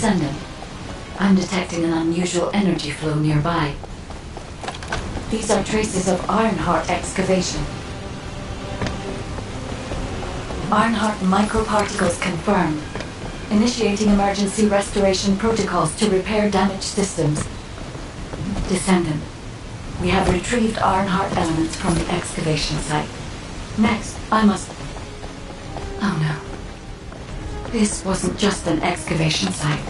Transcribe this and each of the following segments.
Descendant, I'm detecting an unusual energy flow nearby. These are traces of Ironheart excavation. Ironheart microparticles confirmed. Initiating emergency restoration protocols to repair damaged systems. Descendant, we have retrieved Ironheart elements from the excavation site. Next, I must... Oh no. This wasn't just an excavation site.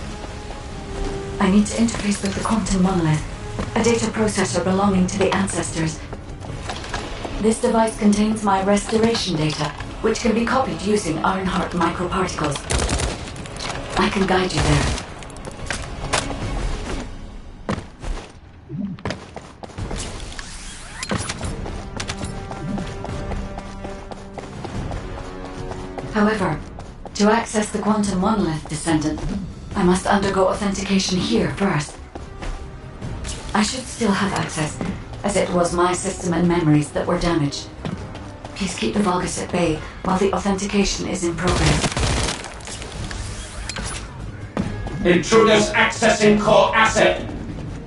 I need to interface with the quantum monolith, a data processor belonging to the ancestors. This device contains my restoration data, which can be copied using Ironheart microparticles. I can guide you there. However, to access the quantum monolith, Descendant, I must undergo authentication here first. I should still have access, as it was my system and memories that were damaged. Please keep the Vulgus at bay while the authentication is in progress. Intruders accessing core asset.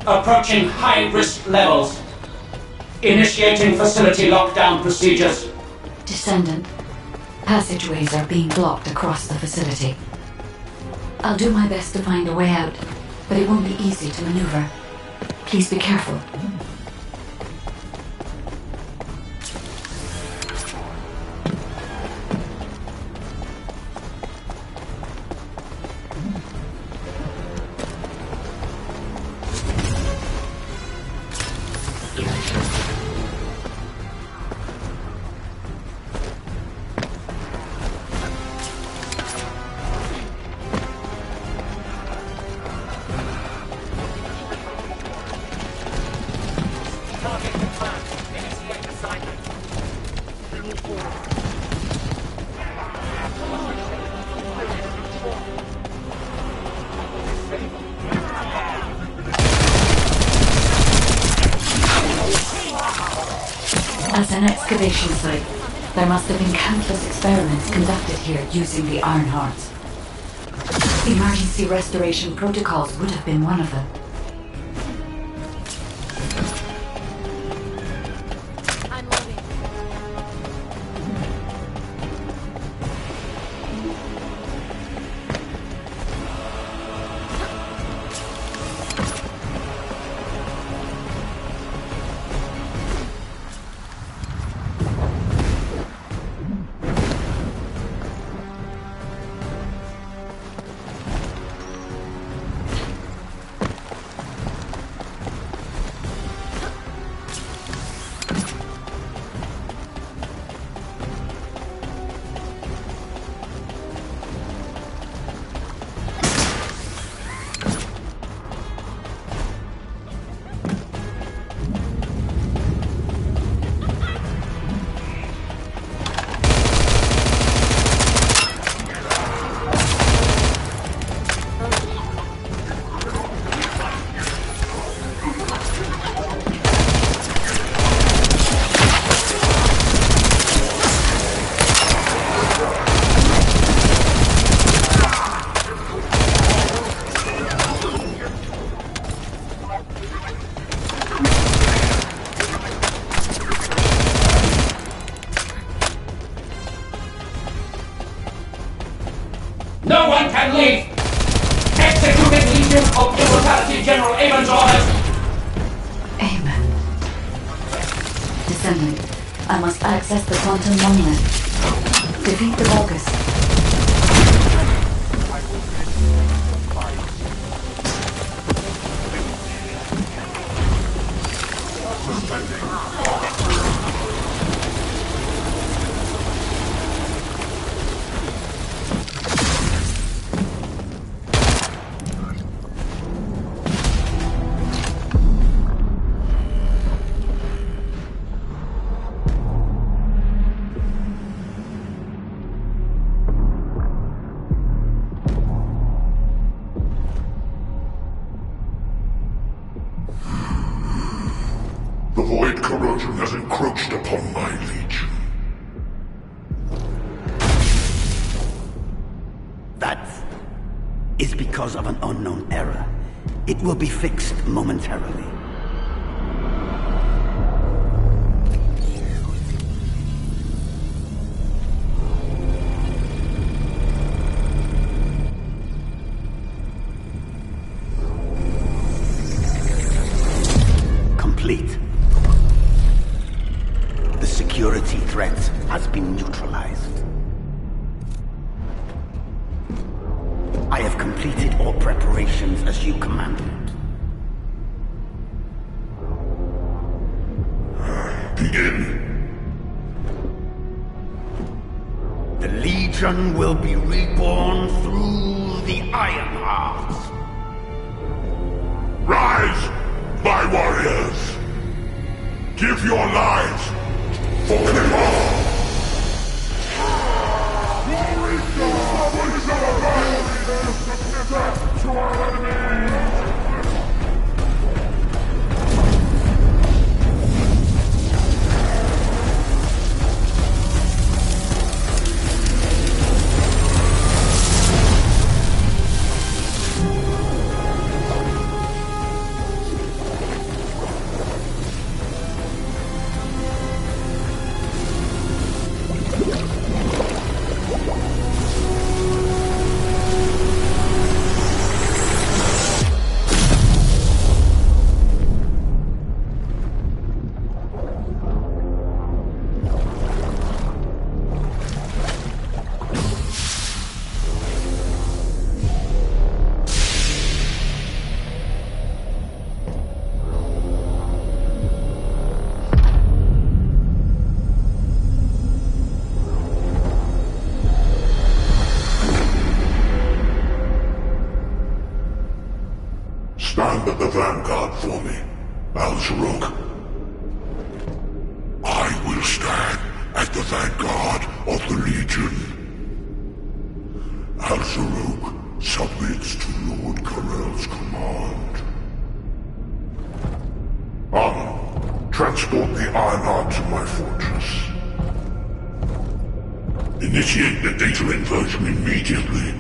Approaching high-risk levels. Initiating facility lockdown procedures. Descendant, passageways are being blocked across the facility. I'll do my best to find a way out, but it won't be easy to maneuver. Please be careful. As an excavation site, there must have been countless experiments conducted here using the Ironhearts. Emergency restoration protocols would have been one of them. No one can leave! Executed Legion of Immortality General Amon's orders! Amen. Descendant, I must access the quantum monolith. Defeat the Vulgus. The void corrosion has encroached upon my legion. That is because of an unknown error. It will be fixed momentarily. Complete. The security threat has been neutralized. I have completed all preparations as you commanded. Begin. The Legion will be reborn through the Ironheart. Rise, my warriors! Give your lives for Kimon! To our enemies! Stand at the vanguard for me, Al-Zaruk. I will stand at the vanguard of the Legion. Al-Zaruk submits to Lord Karel's command. Armor, transport the Ironheart to my fortress. Initiate the data inversion immediately.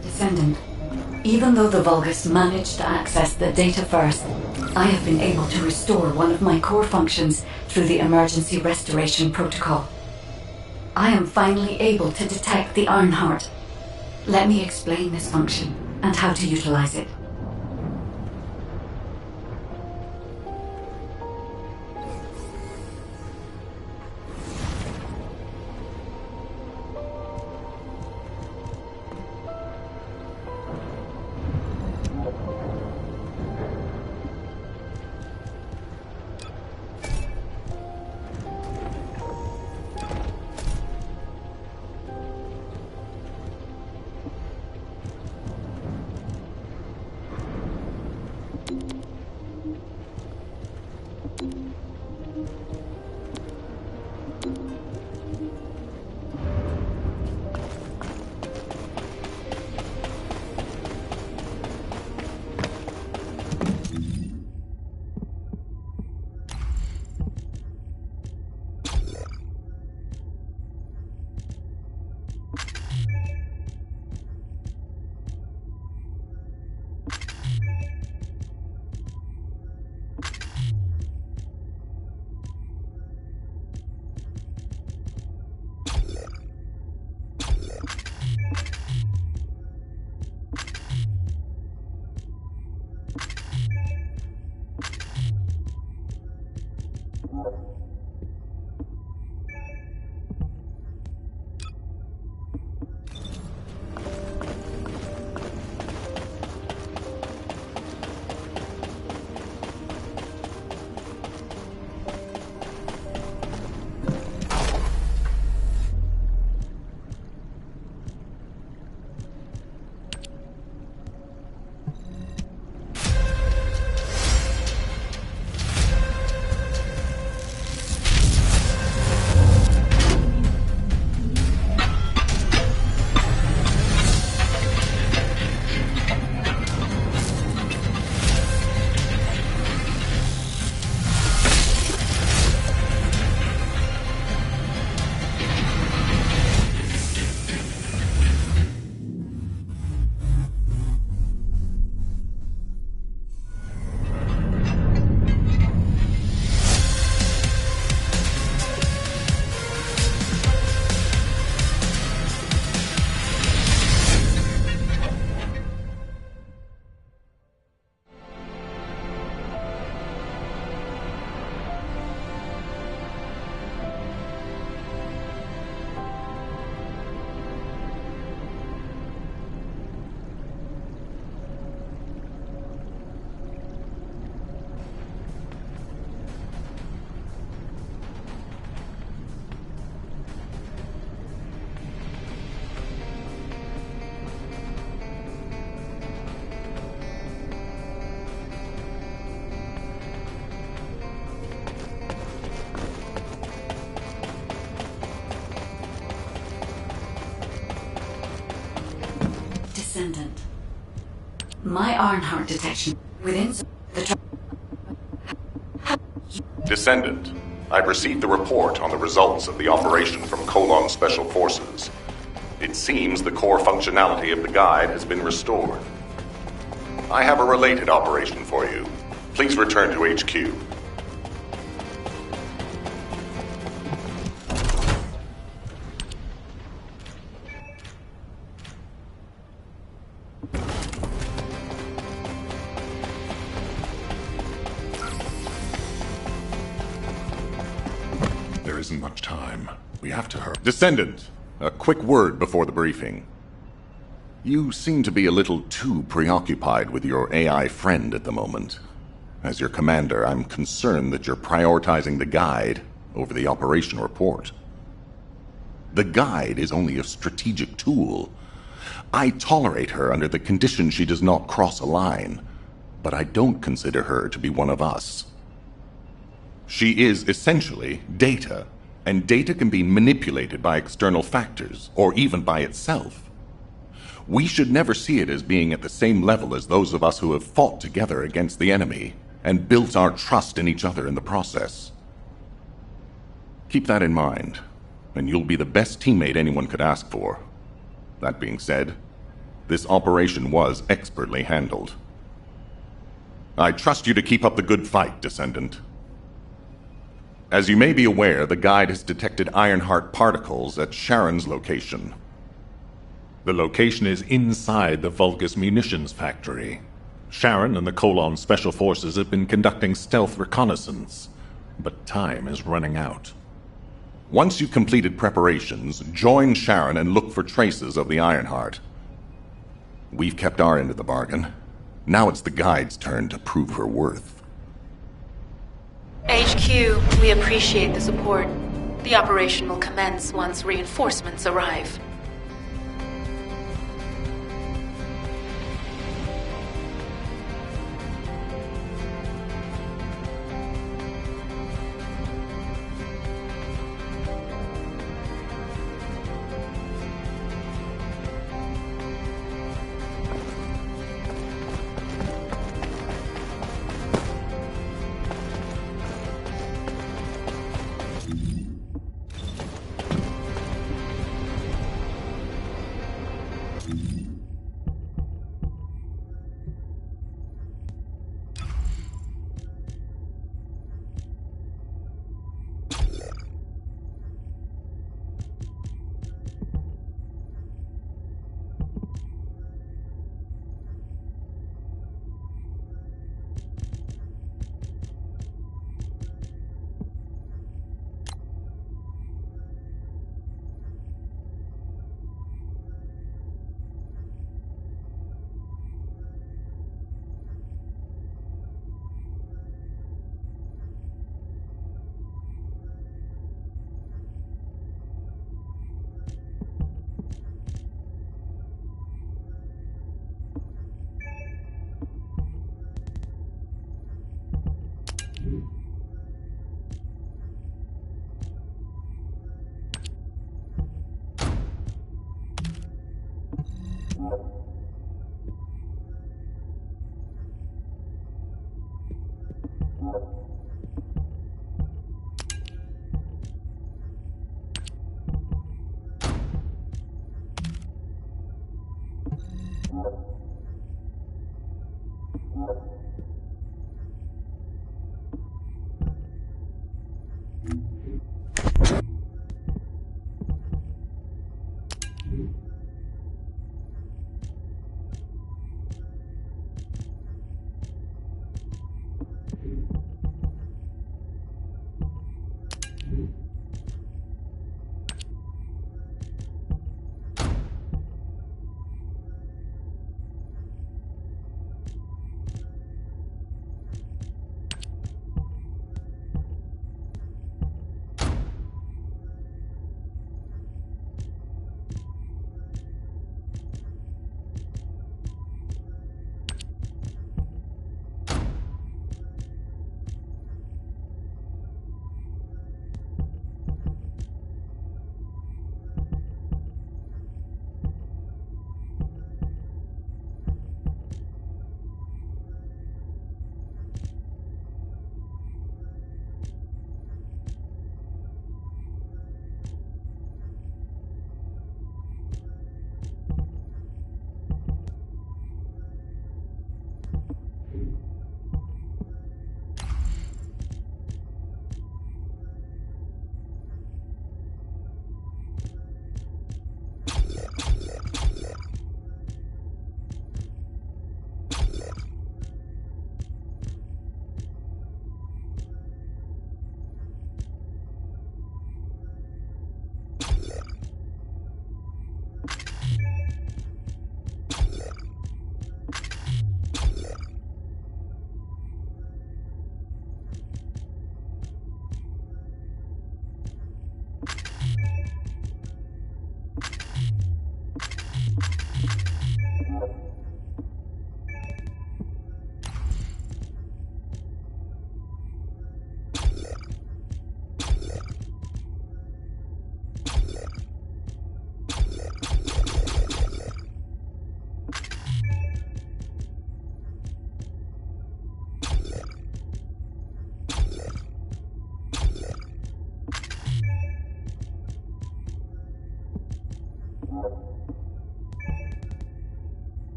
Descendant, even though the Vulgus managed to access the data first, I have been able to restore one of my core functions through the emergency restoration protocol. I am finally able to detect the Ironheart. Let me explain this function and how to utilize it. Descendant. My Ironheart detection within the Descendant, I've received the report on the results of the operation from Colon Special Forces. It seems the core functionality of the guide has been restored. I have a related operation for you. Please return to HQ. There isn't much time. We have to hurry. Descendant, a quick word before the briefing. You seem to be a little too preoccupied with your AI friend at the moment. As your commander, I'm concerned that you're prioritizing the guide over the operation report. The guide is only a strategic tool. I tolerate her under the condition she does not cross a line, but I don't consider her to be one of us. She is essentially data, and data can be manipulated by external factors, or even by itself. We should never see it as being at the same level as those of us who have fought together against the enemy and built our trust in each other in the process. Keep that in mind, and you'll be the best teammate anyone could ask for. That being said, this operation was expertly handled. I trust you to keep up the good fight, Descendant. As you may be aware, the guide has detected Ironheart particles at Sharon's location. The location is inside the Vulgus munitions factory. Sharon and the Colon Special Forces have been conducting stealth reconnaissance, but time is running out. Once you've completed preparations, join Sharon and look for traces of the Ironheart. We've kept our end of the bargain. Now it's the guide's turn to prove her worth. HQ, we appreciate the support. The operation will commence once reinforcements arrive.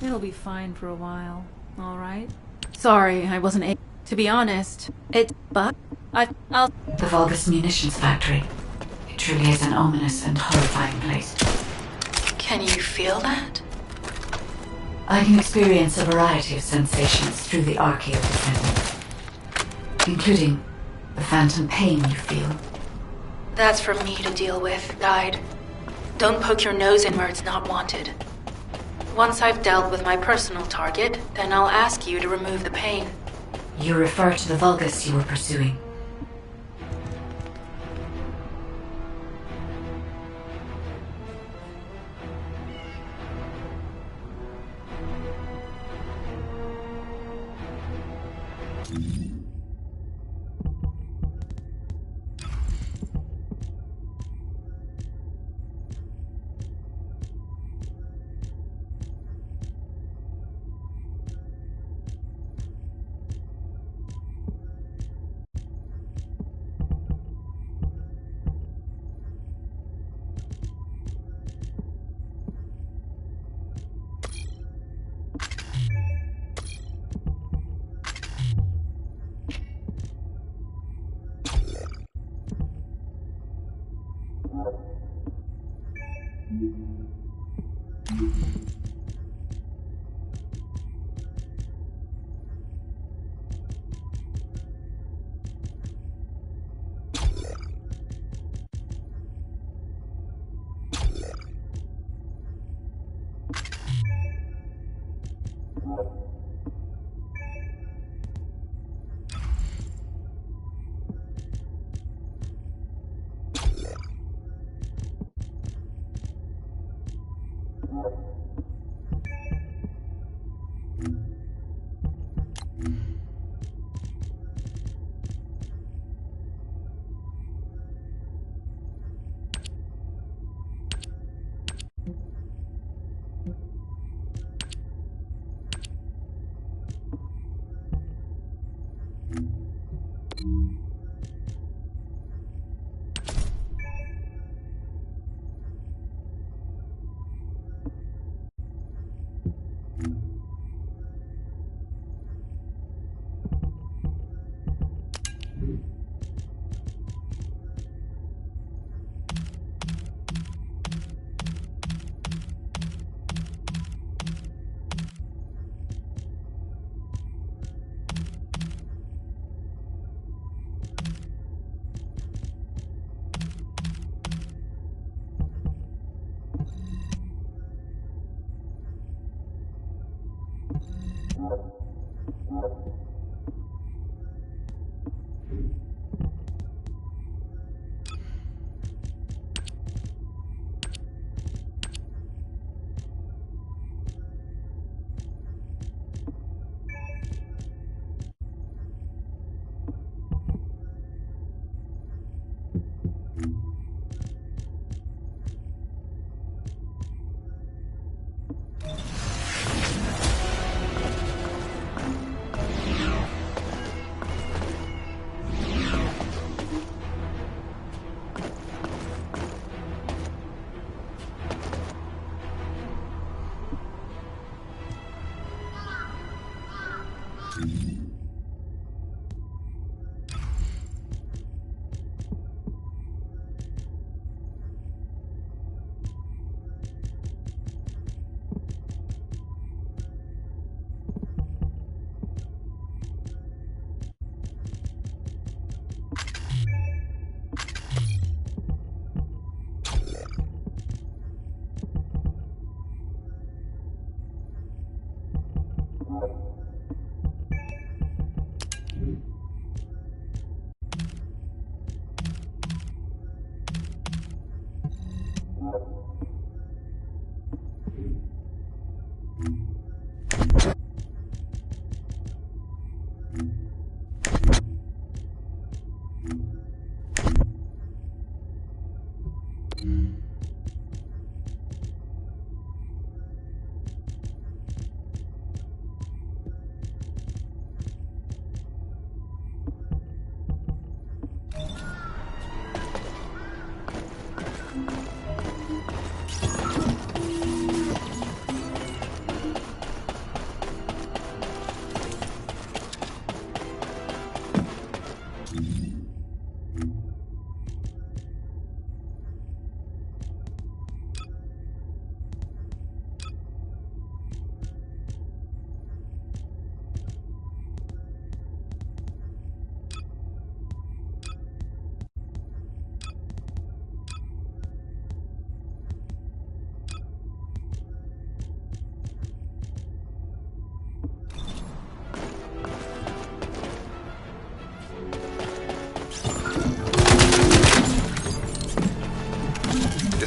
It'll be fine for a while, alright? Sorry, I wasn't able. To be honest, I'll. The Vulgus Munitions Factory. It truly is an ominous and horrifying place. Can you feel that? I can experience a variety of sensations through the Archaeo Descendant, including the phantom pain you feel. That's for me to deal with, Guide. Don't poke your nose in where it's not wanted. Once I've dealt with my personal target, then I'll ask you to remove the pain. You refer to the Vulgus you were pursuing.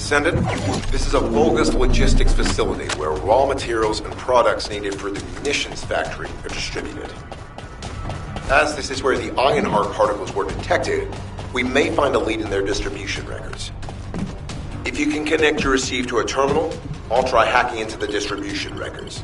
Descendant, this is a Vulgus logistics facility where raw materials and products needed for the munitions factory are distributed. As this is where the Ironheart particles were detected, we may find a lead in their distribution records. If you can connect your receive to a terminal, I'll try hacking into the distribution records.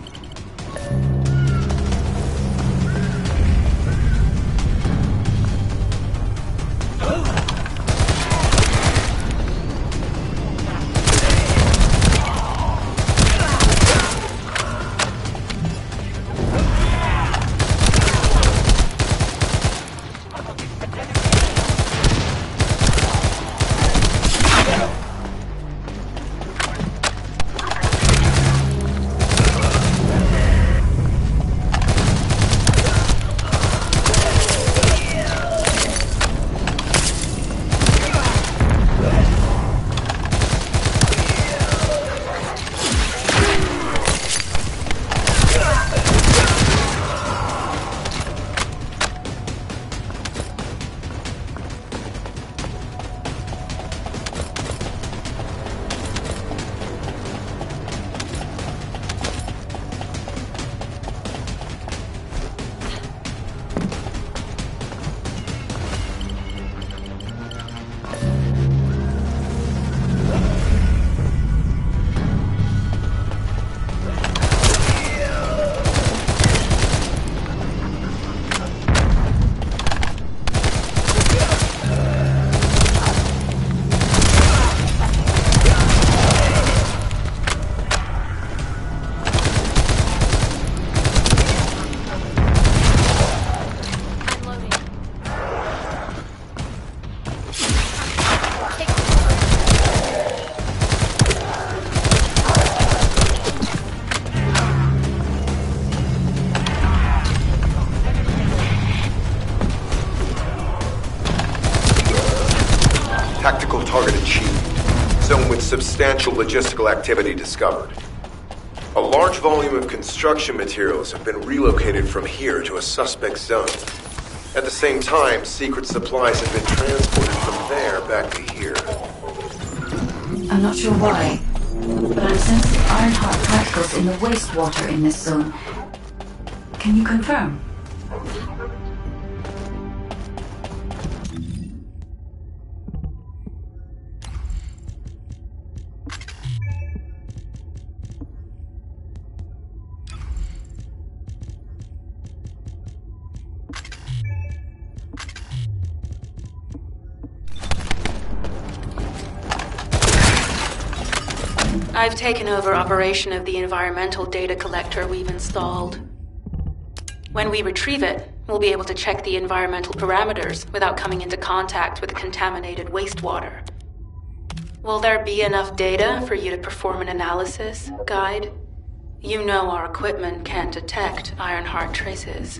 Tactical target achieved. Zone with substantial logistical activity discovered. A large volume of construction materials have been relocated from here to a suspect zone. At the same time, secret supplies have been transported from there back to here. I'm not sure why, but I'm sensing Ironheart particles in the wastewater in this zone. Can you confirm? I've taken over operation of the environmental data collector we've installed. When we retrieve it, we'll be able to check the environmental parameters without coming into contact with contaminated wastewater. Will there be enough data for you to perform an analysis, Guide? You know our equipment can't detect Ironheart traces.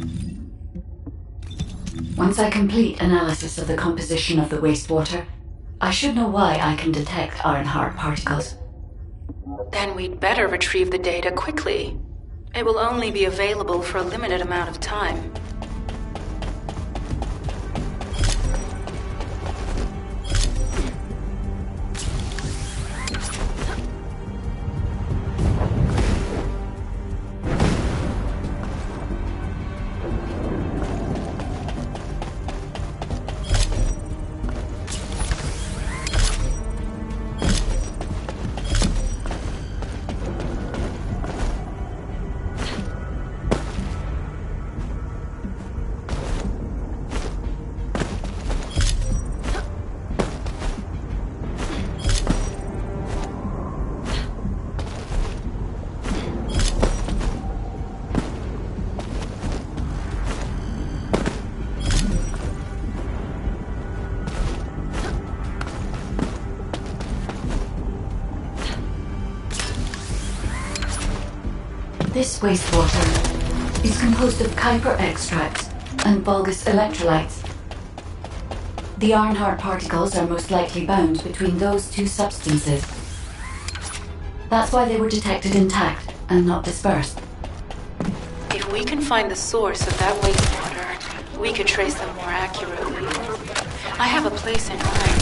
Once I complete analysis of the composition of the wastewater, I should know why I can detect Ironheart particles. Then we'd better retrieve the data quickly. It will only be available for a limited amount of time. This wastewater is composed of Kuiper extracts and Vulgus electrolytes. The Ironheart particles are most likely bound between those two substances. That's why they were detected intact and not dispersed. If we can find the source of that wastewater, we could trace them more accurately. I have a place in mind.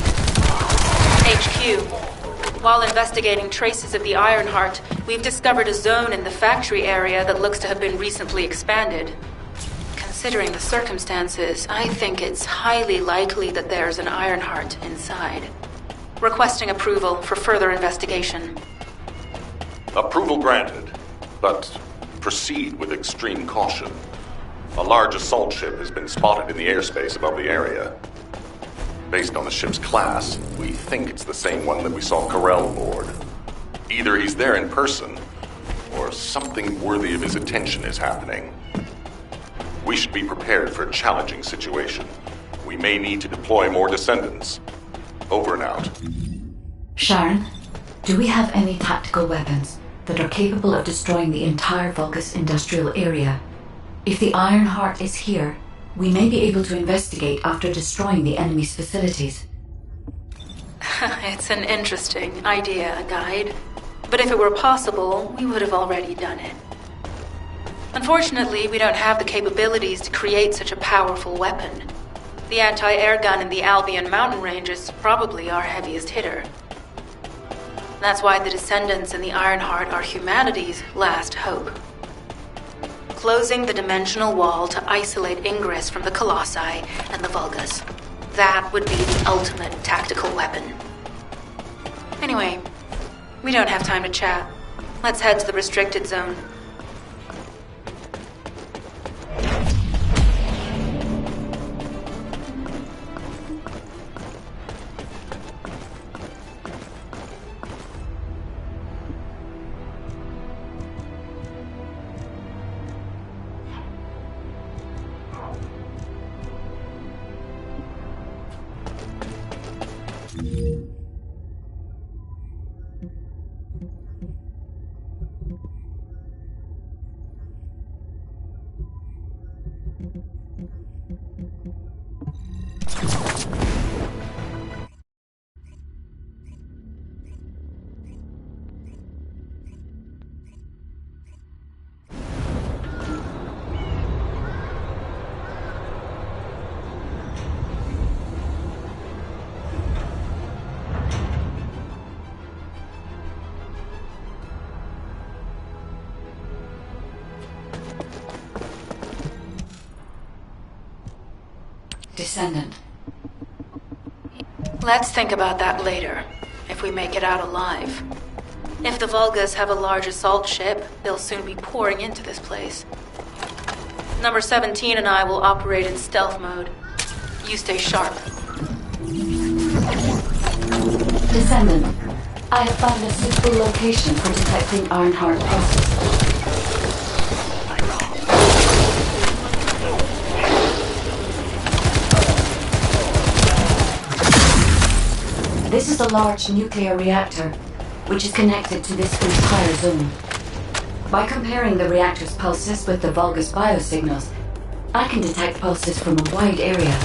HQ. While investigating traces of the Ironheart, we've discovered a zone in the factory area that looks to have been recently expanded. Considering the circumstances, I think it's highly likely that there's an Ironheart inside. Requesting approval for further investigation. Approval granted, but proceed with extreme caution. A large assault ship has been spotted in the airspace above the area. Based on the ship's class, we think it's the same one that we saw Carell aboard. Either he's there in person, or something worthy of his attention is happening. We should be prepared for a challenging situation. We may need to deploy more Descendants. Over and out. Sharon, do we have any tactical weapons that are capable of destroying the entire Vulgus industrial area? If the Ironheart is here, we may be able to investigate after destroying the enemy's facilities. It's an interesting idea, Guide. But if it were possible, we would have already done it. Unfortunately, we don't have the capabilities to create such a powerful weapon. The anti-air gun in the Albion mountain range is probably our heaviest hitter. That's why the Descendants and the Ironheart are humanity's last hope. Closing the dimensional wall to isolate Ingress from the Colossi and the Vulgus. That would be the ultimate tactical weapon. Anyway, we don't have time to chat. Let's head to the restricted zone. Descendant. Let's think about that later, if we make it out alive. If the Vulgus have a large assault ship, they'll soon be pouring into this place. Number 17 and I will operate in stealth mode. You stay sharp. Descendant, I have found a suitable location for detecting Ironheart pulses. This is a large nuclear reactor, which is connected to this entire zone. By comparing the reactor's pulses with the Vulgus biosignals, I can detect pulses from a wide area.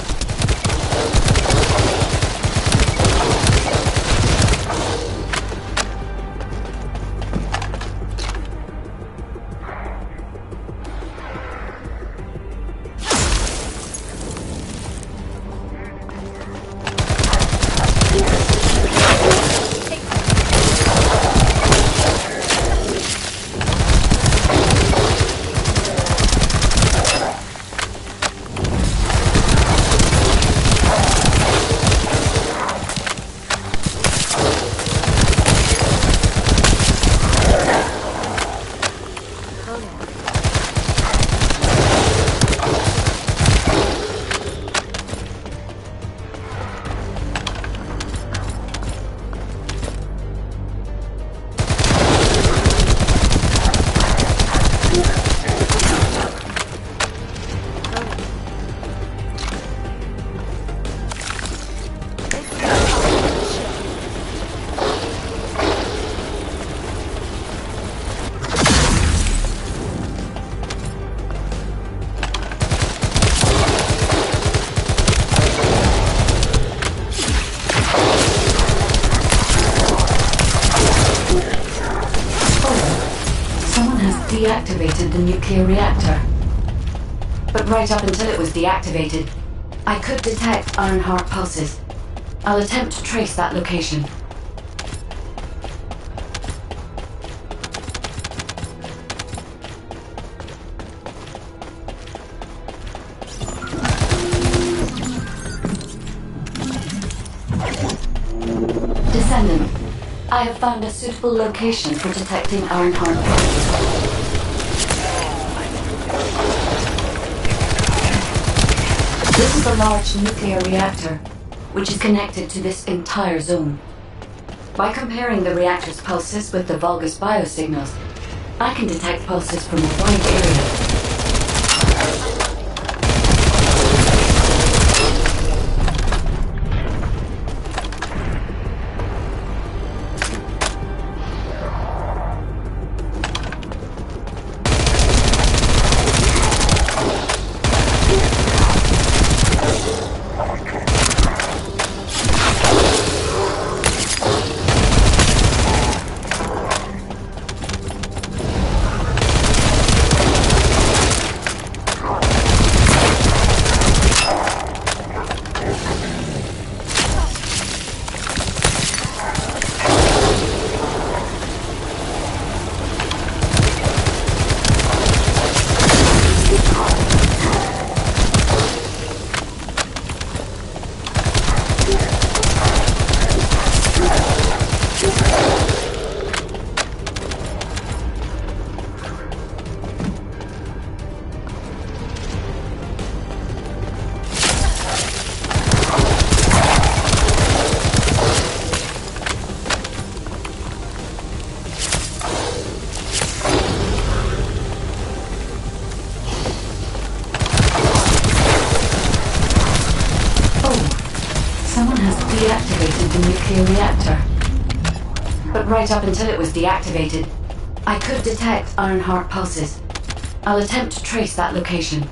Deactivated the nuclear reactor. But right up until it was deactivated, I could detect Ironheart pulses. I'll attempt to trace that location. I have found a suitable location for detecting Ironheart particles. This is a large nuclear reactor, which is connected to this entire zone. By comparing the reactor's pulses with the Vulgus biosignals, I can detect pulses from a wide area. Deactivated the nuclear reactor. But right up until it was deactivated, I could detect Ironheart pulses. I'll attempt to trace that location.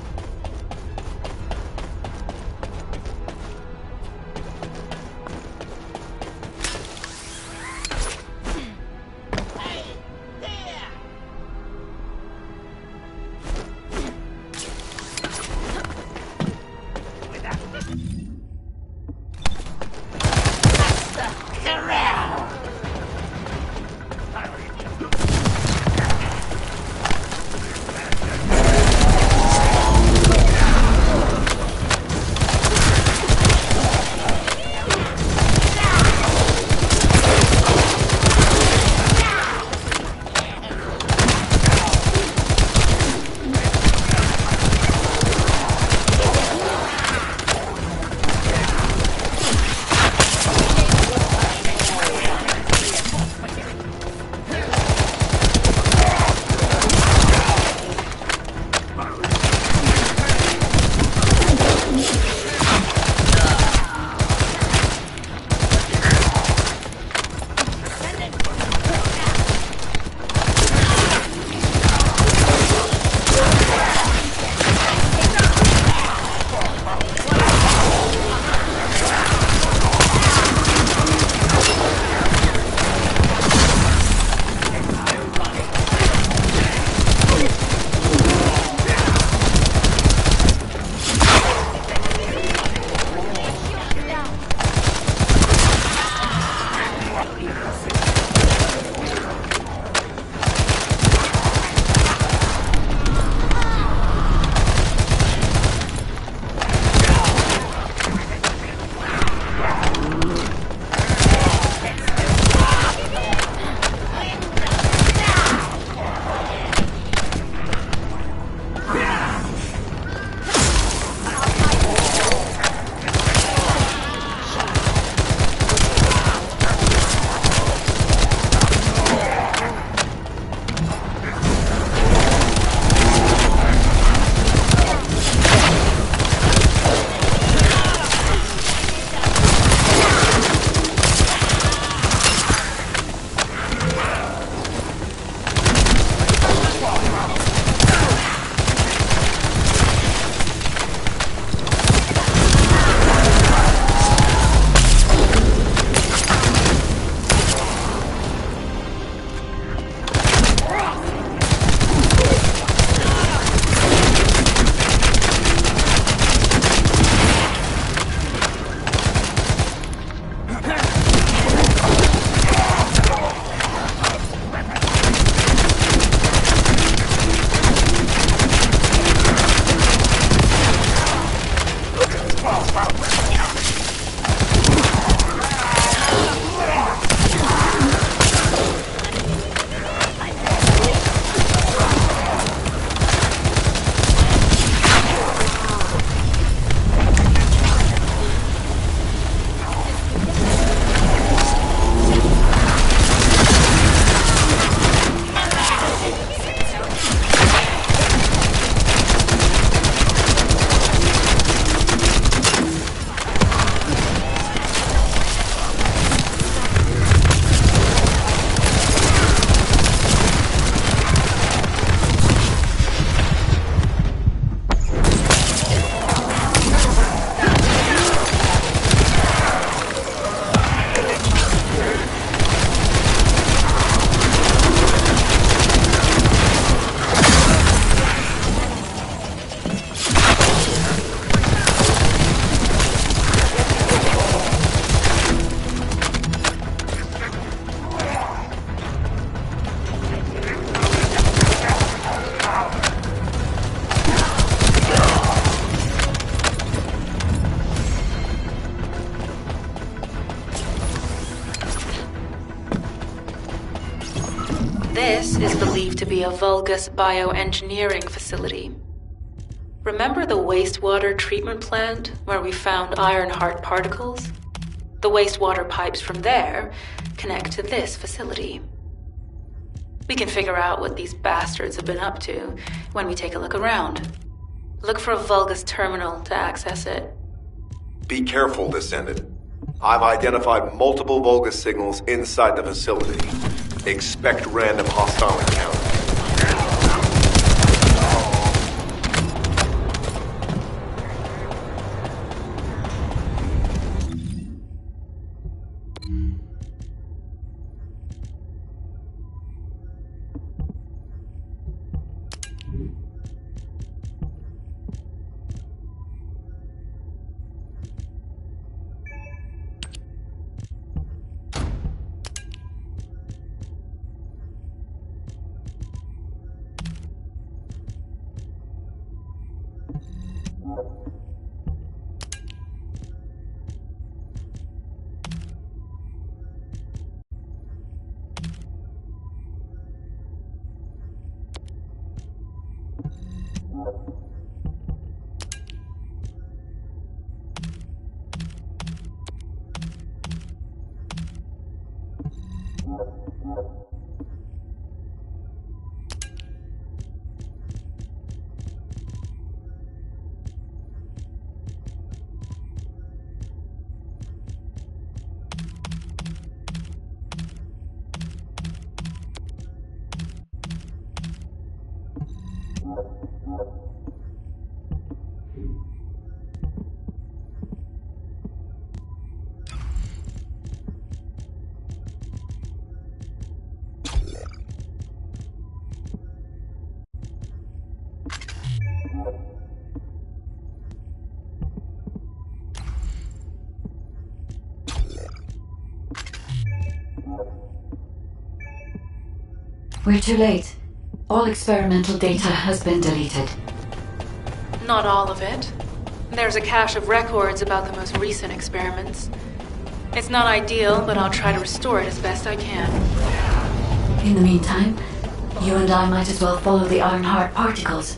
This is believed to be a Vulgus bioengineering facility. Remember the wastewater treatment plant where we found Ironheart particles? The wastewater pipes from there connect to this facility. We can figure out what these bastards have been up to when we take a look around. Look for a Vulgus terminal to access it. Be careful, Descendant. I've identified multiple Vulgus signals inside the facility. Expect random hostile encounters. We're too late. All experimental data has been deleted. Not all of it. There's a cache of records about the most recent experiments. It's not ideal, but I'll try to restore it as best I can. In the meantime, you and I might as well follow the Ironheart particles.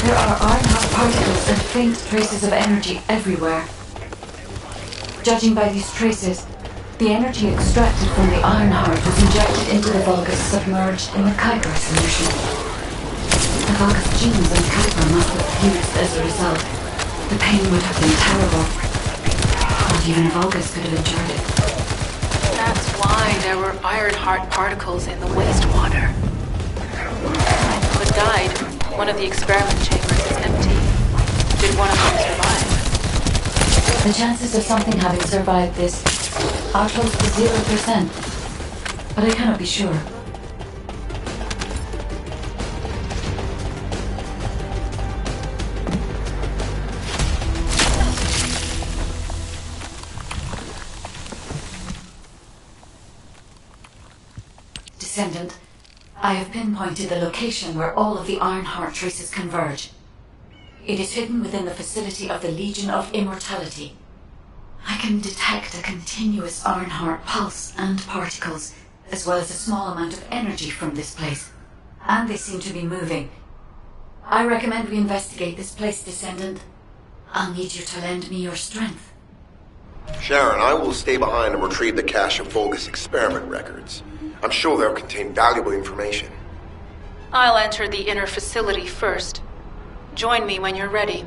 There are Ironheart particles and faint traces of energy everywhere. Judging by these traces, the energy extracted from the Ironheart was injected into the Vulgus submerged in the Kuiper solution. The Vulgus genes and Kuiper must have fused as a result. The pain would have been terrible. Not even Vulgus could have endured it. That's why there were Ironheart particles in the wastewater. But died. One of the experiment chambers is empty. Did one of them survive? The chances of something having survived this are close to 0%, but I cannot be sure. Descendant, I have pinpointed the location where all of the Ironheart traces converge. It is hidden within the facility of the Legion of Immortality. I can detect a continuous Ironheart pulse and particles, as well as a small amount of energy from this place. And they seem to be moving. I recommend we investigate this place, Descendant. I'll need you to lend me your strength. Sharon, I will stay behind and retrieve the cache of Vulgus experiment records. I'm sure they'll contain valuable information. I'll enter the inner facility first. Join me when you're ready.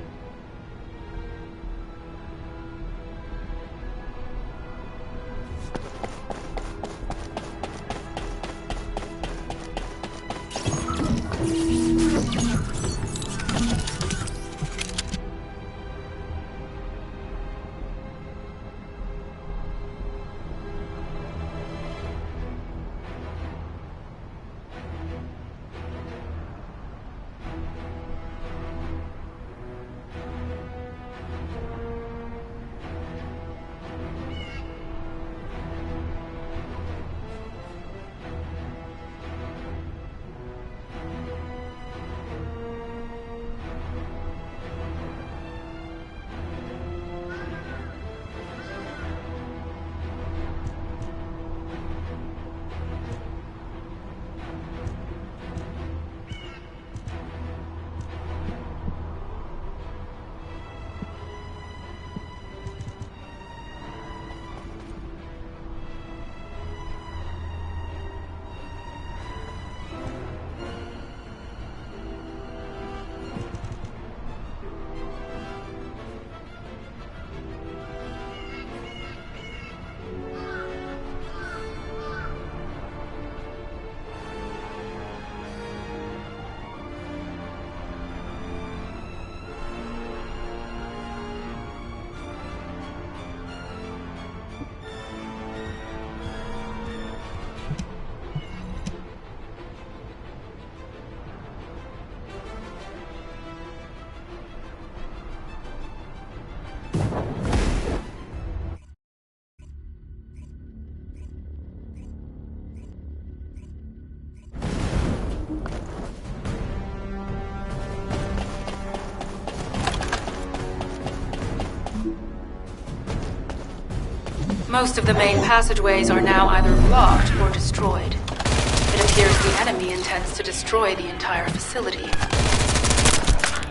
Most of the main passageways are now either blocked or destroyed. It appears the enemy intends to destroy the entire facility.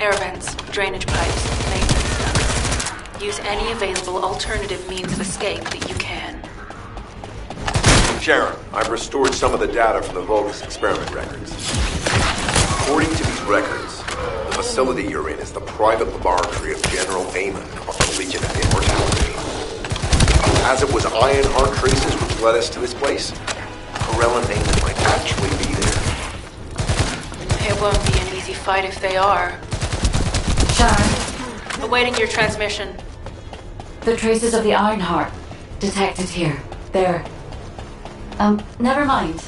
Air vents, drainage pipes, maintenance ducts. Use any available alternative means of escape that you can. Sharon, I've restored some of the data from the Vulgus experiment records. According to these records, the facility you're in is the private laboratory of General Amon of the Legion of Immortality. As it was Ironheart traces which led us to this place, Corell and Amon might actually be there. It won't be an easy fight if they are. Sharon, Awaiting your transmission. the traces of the Ironheart detected here. They're... never mind.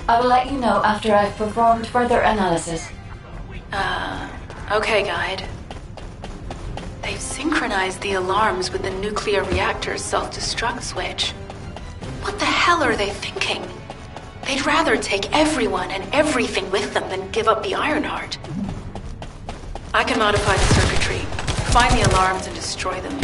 I will let you know after I've performed further analysis. Okay, Guide. They've synchronized the alarms with the nuclear reactor's self-destruct switch. What the hell are they thinking? They'd rather take everyone and everything with them than give up the Ironheart. I can modify the circuitry, find the alarms and destroy them.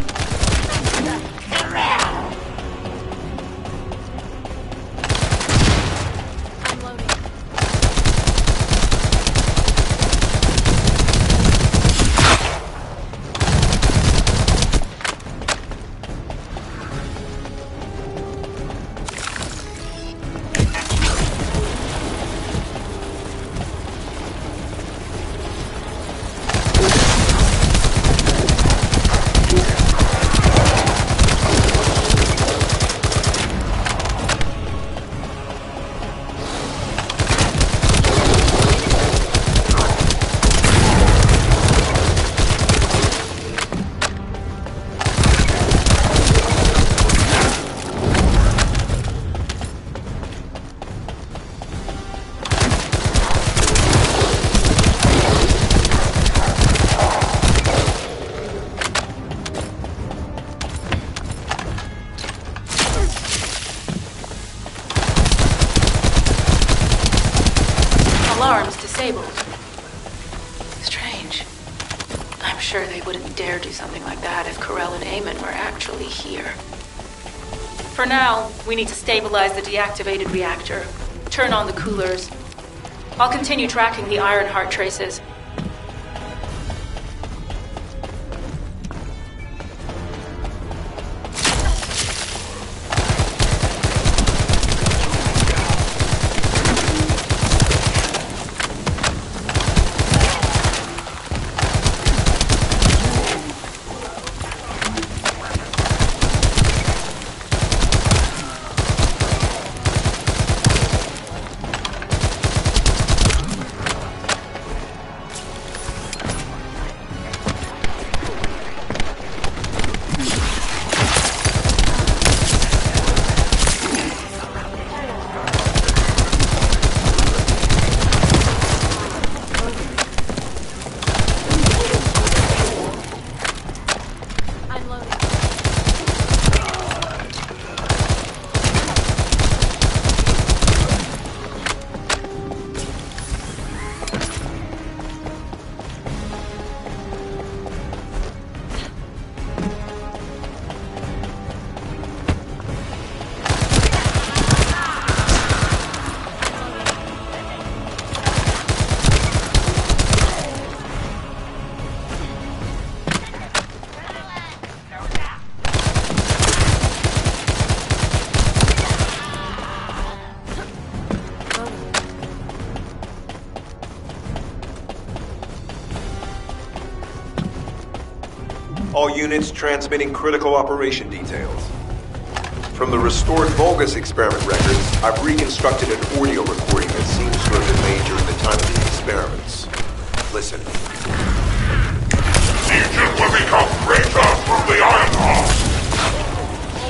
Alarms disabled. Strange. I'm sure they wouldn't dare do something like that if Corell and Amon were actually here. For now, we need to stabilize the deactivated reactor, turn on the coolers. I'll continue tracking the Ironheart traces. All units transmitting critical operation details. From the restored Vulgus experiment records, I've reconstructed an audio recording that seems to have been made during the time of the experiments. Listen. Legion will become greater from the Ironheart.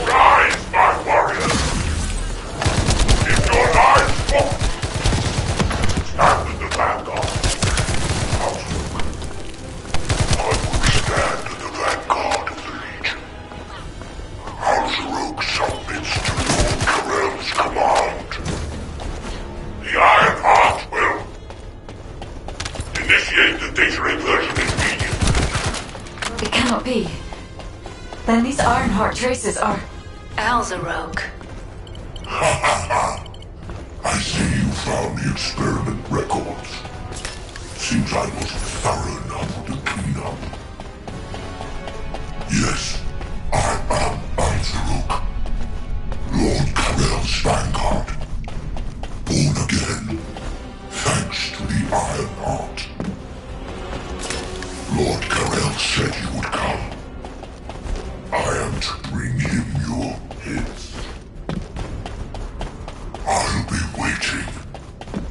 Rise, my warriors. If your lives fall, stand in the vanguard. Outlook. I will stand in the vanguard of the Legion. Outlook submits to Lord Corell's command. The Ironheart will initiate the data reversion immediately. it cannot be. Then these Ironheart traces are... Alzarok. I see you found the experiment records. Seems I wasn't thorough enough to clean up. Yes, I am Alzarok, Lord Karel's vanguard. Born again, thanks to the Iron Heart. Lord Karel said you would come. I am to bring him your hits. I'll be waiting,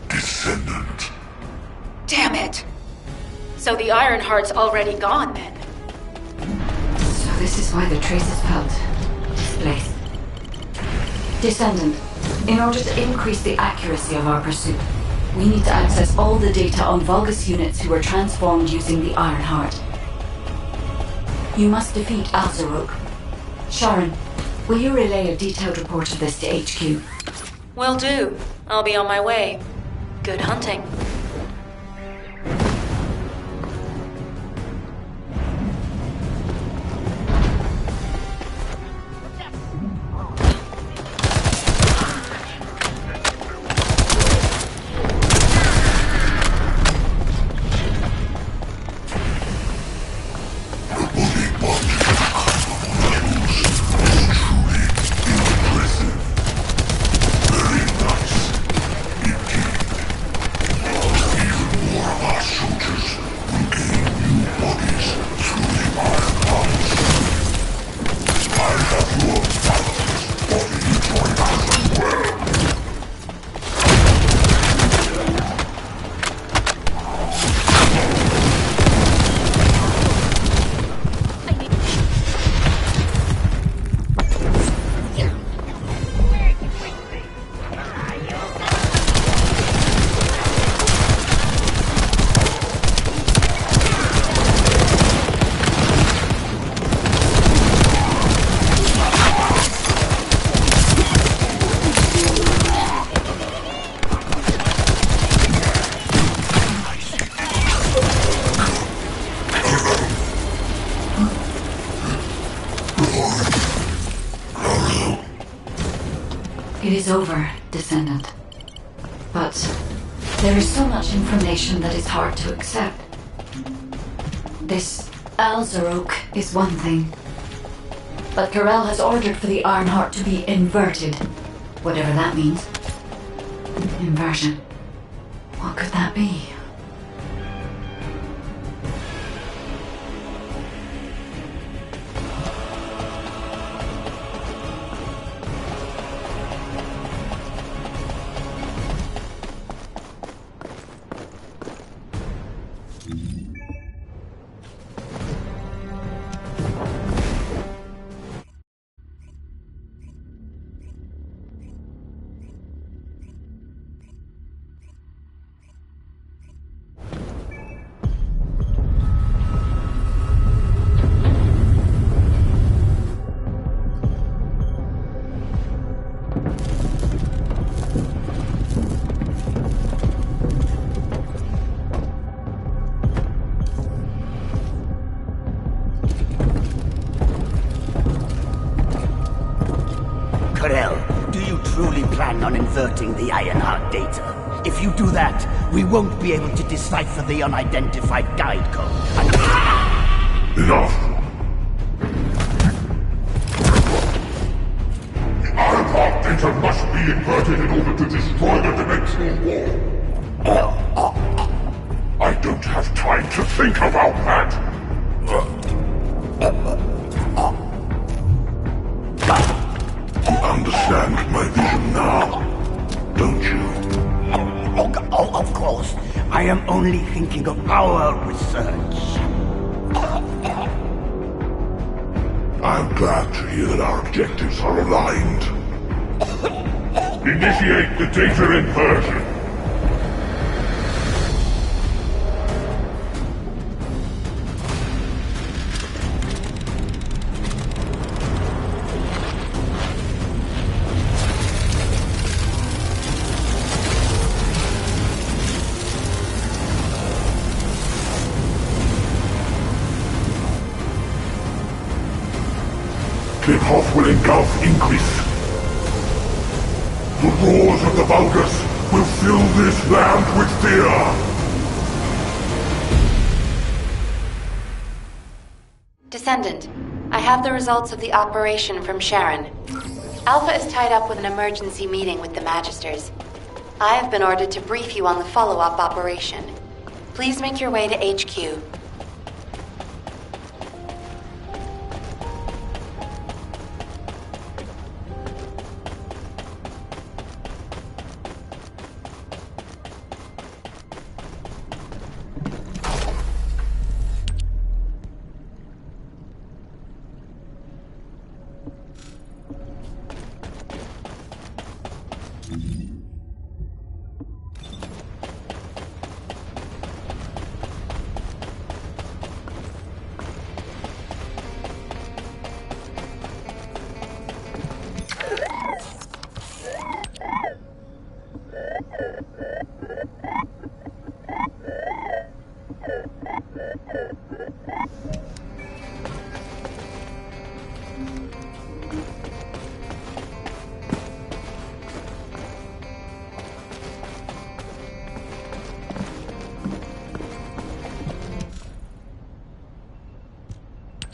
Descendant. Damn it! So the Ironheart's already gone then? So this is why the traces felt displaced. Descendant, in order to increase the accuracy of our pursuit, we need to access all the data on Vulgus units who were transformed using the Ironheart. You must defeat Alzarok. Sharon, will you relay a detailed report of this to HQ? Will do. I'll be on my way. Good hunting. It is over, Descendant. But there is so much information that is hard to accept. This Alzarok is one thing. But Karel has ordered for the Ironheart to be inverted. Whatever that means. Inversion. What could that be? Karel, do you truly plan on inverting the Ironheart data? If you do that, we won't be able to decipher the unidentified guide code. Enough! The Ironheart data must be inverted in order to destroy the dimensional wall. I don't have time to think about that! You understand my vision now, don't you? Oh, of course. I am only thinking of our research. I'm glad to hear that our objectives are aligned. Initiate the data inversion. Click cost will engulf increase. The roars of the Vulgus will fill this land with fear. Descendant, I have the results of the operation from Sharon. Alpha is tied up with an emergency meeting with the Magisters. I have been ordered to brief you on the follow-up operation. Please make your way to HQ.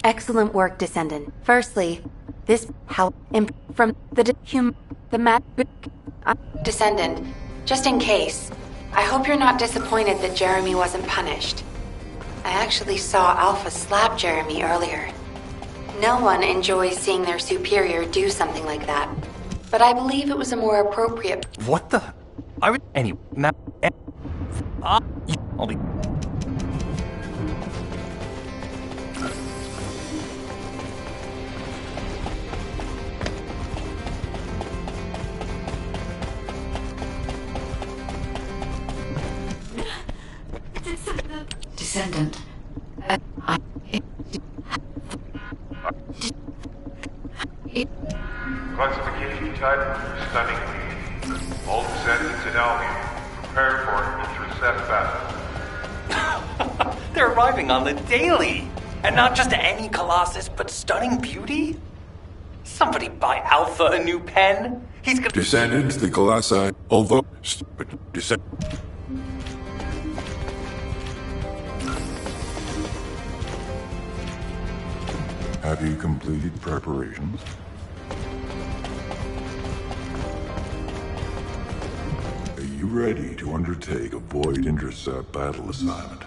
Excellent work, Descendant. Firstly, this from Descendant, just in case, I hope you're not disappointed that Jeremy wasn't punished. I actually saw Alpha slap Jeremy earlier. No one enjoys seeing their superior do something like that, but I believe it was a more appropriate... What the... I would... Anyway, I'll be... Descendant. Classification type, stunning lead. All descendants in Albion, prepare for intercept battle. They're arriving on the daily! And not just any Colossus, but stunning beauty? Somebody buy Alpha a new pen? He's gonna... Descendants, the Colossi, although stupid, Have you completed preparations? Are you ready to undertake a Void Intercept battle assignment?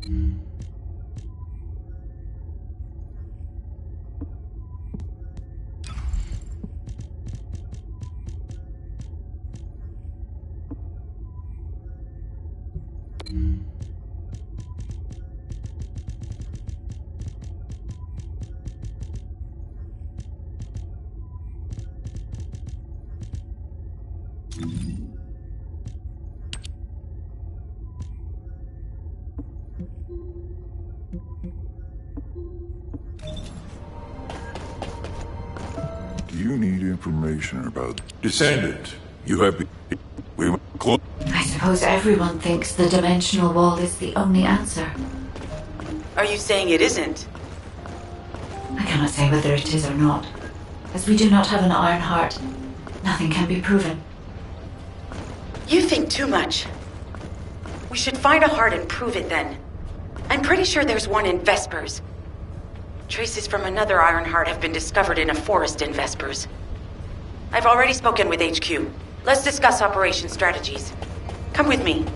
Do you need information about Descendant? You have been... We were close. I suppose everyone thinks the dimensional wall is the only answer. Are you saying it isn't? I cannot say whether it is or not. As we do not have an iron heart, nothing can be proven. You think too much. We should find a heart and prove it then. I'm pretty sure there's one in Vespers. Traces from another iron heart have been discovered in a forest in Vespers. I've already spoken with HQ. Let's discuss operation strategies. Come with me.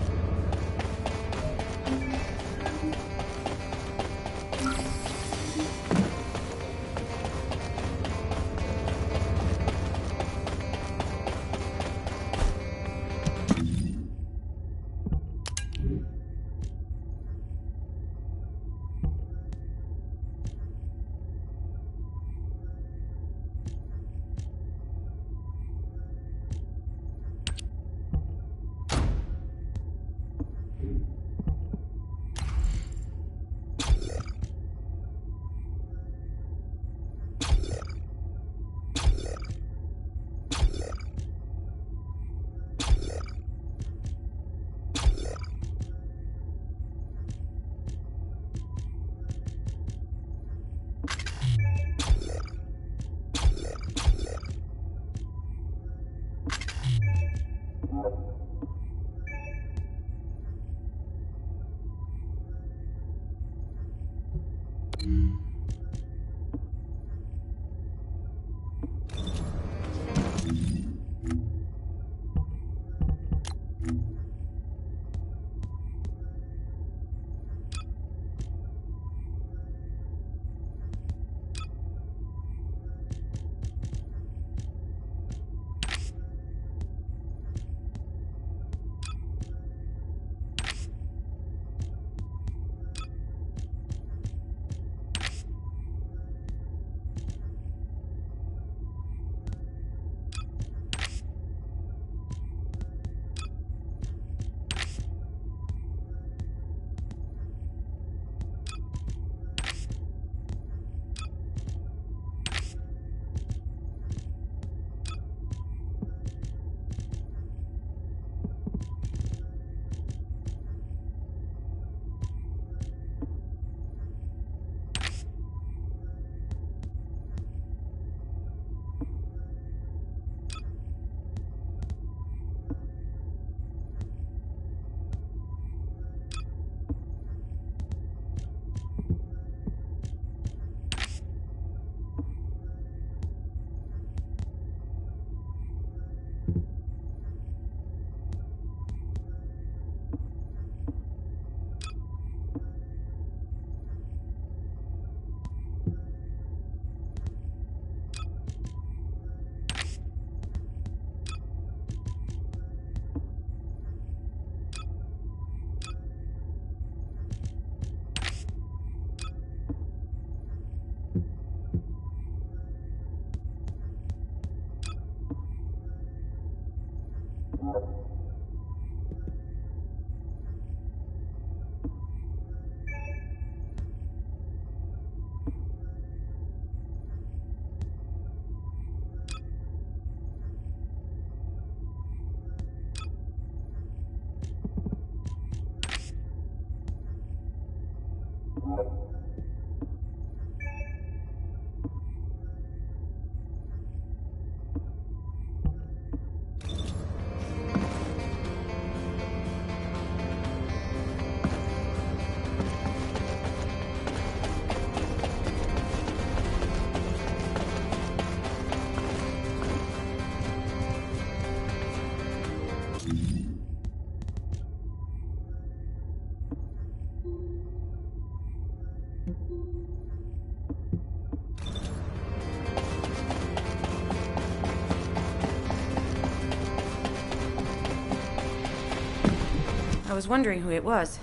was wondering who it was.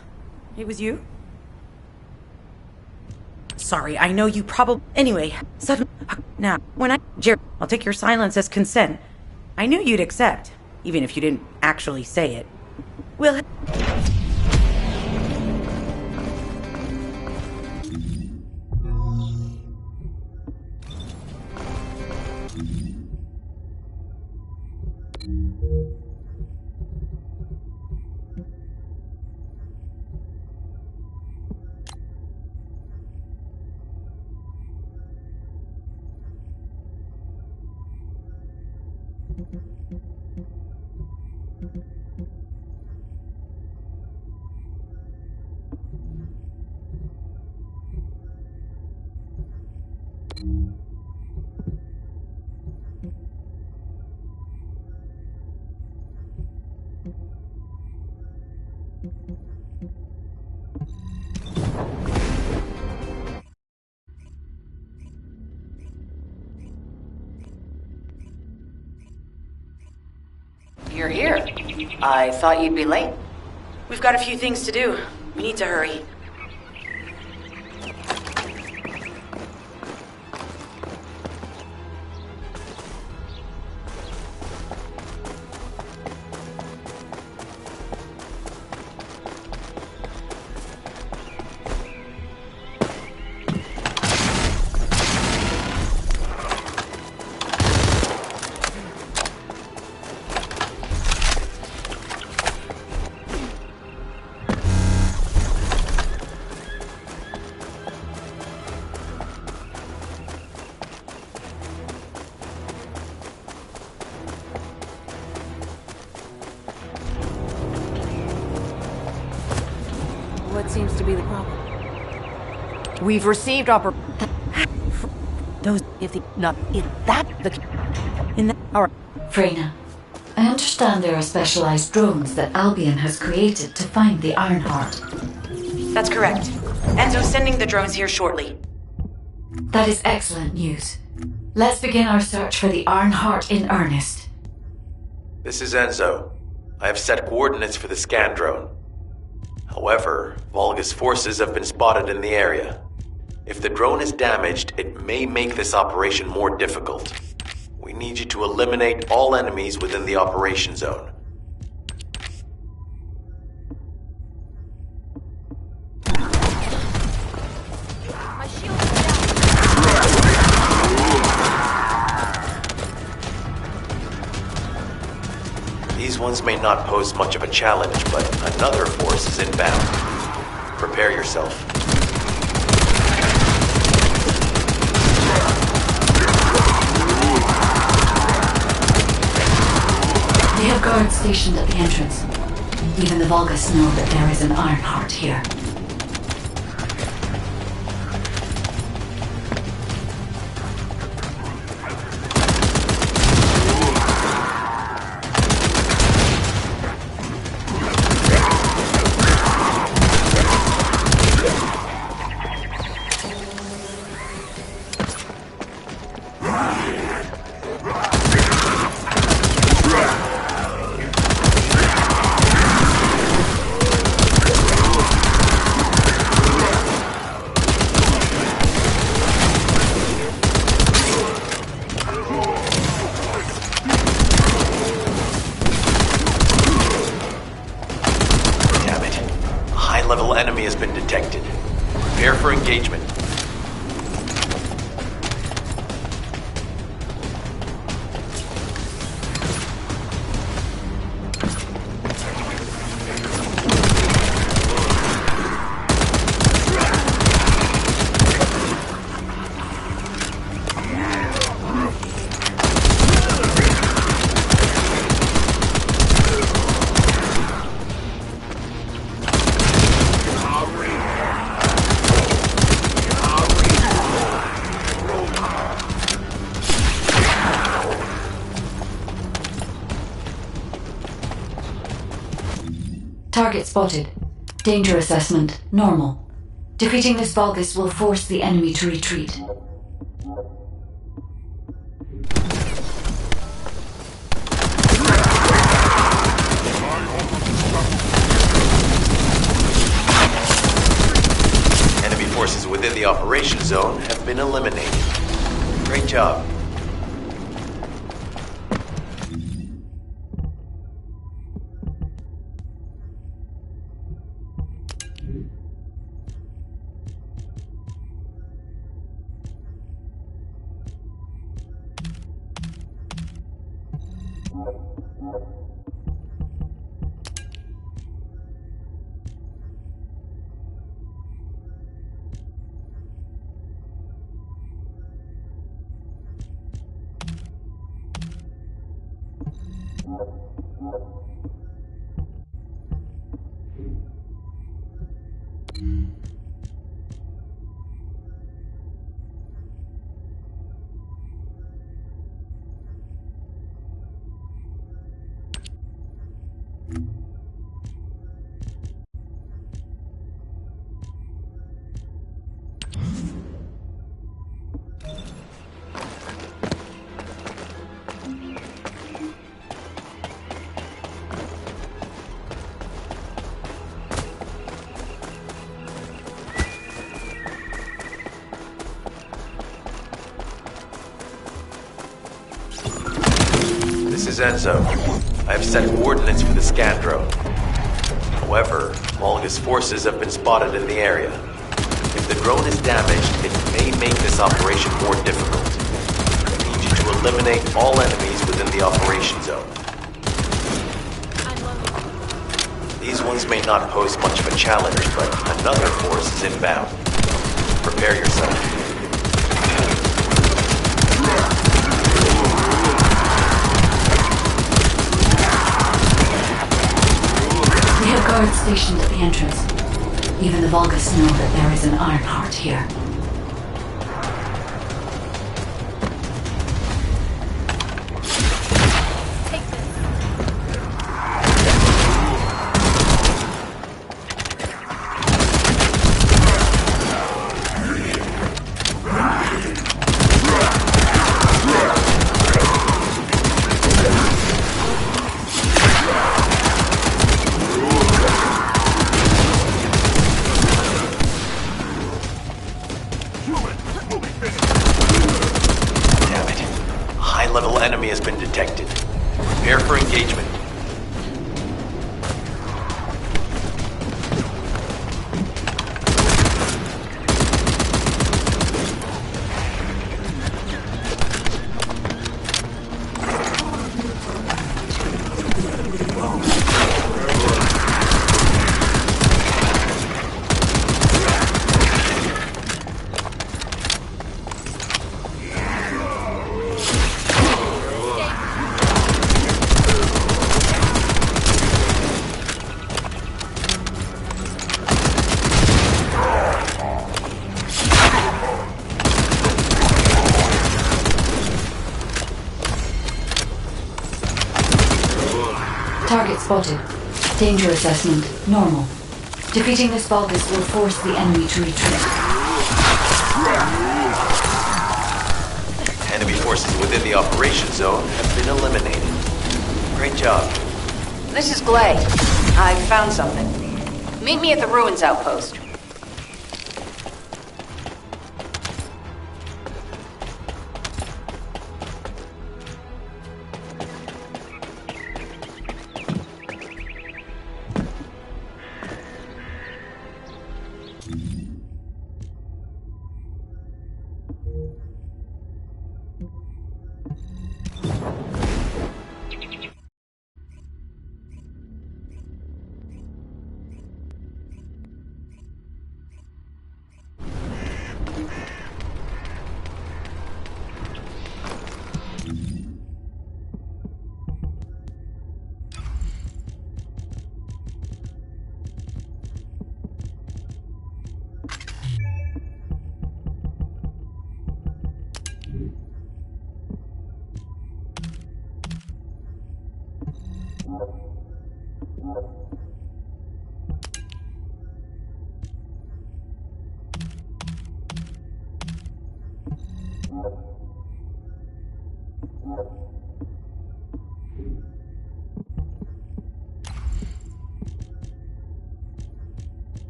It was you? Sorry, I know you probably... Anyway, now, I'll take your silence as consent. I knew you'd accept, even if you didn't actually say it. We'll... You're here. I thought you'd be late. We've got a few things to do. We need to hurry. What seems to be the problem? We've received those if the not if that the in the our Freyna, I understand there are specialized drones that Albion has created to find the Ironheart. That's correct. Enzo's sending the drones here shortly. That is excellent news. Let's begin our search for the Ironheart in earnest. This is Enzo. I have set coordinates for the scan drone. However, Volgus forces have been spotted in the area. If the drone is damaged, it may make this operation more difficult. We need you to eliminate all enemies within the operation zone. my shield is down. These ones may not pose much of a challenge, but another force is inbound. Prepare yourself. They have guards stationed at the entrance. Even the Volgus know that there is an Ironheart here. High-level enemy has been detected. Prepare for engagement. Target spotted. Danger assessment, normal. Defeating this Volgus will force the enemy to retreat. forces within the operation zone have been eliminated. Great job. This is Enzo. I have set coordinates for the scan drone. However, Volga's forces have been spotted in the area. If the drone is damaged, it may make this operation more difficult. I need you to eliminate all enemies within the operation zone. These ones may not pose much of a challenge, but another force is inbound. Prepare yourself. We have guards stationed at the entrance. Even the Vulgus know that there is an Ironheart here. Enemy has been detected. Prepare for engagement. Target spotted. Danger assessment, normal. Defeating this Vulgus will force the enemy to retreat. Enemy forces within the operation zone have been eliminated. Great job. This is Glay. I found something. Meet me at the ruins outpost.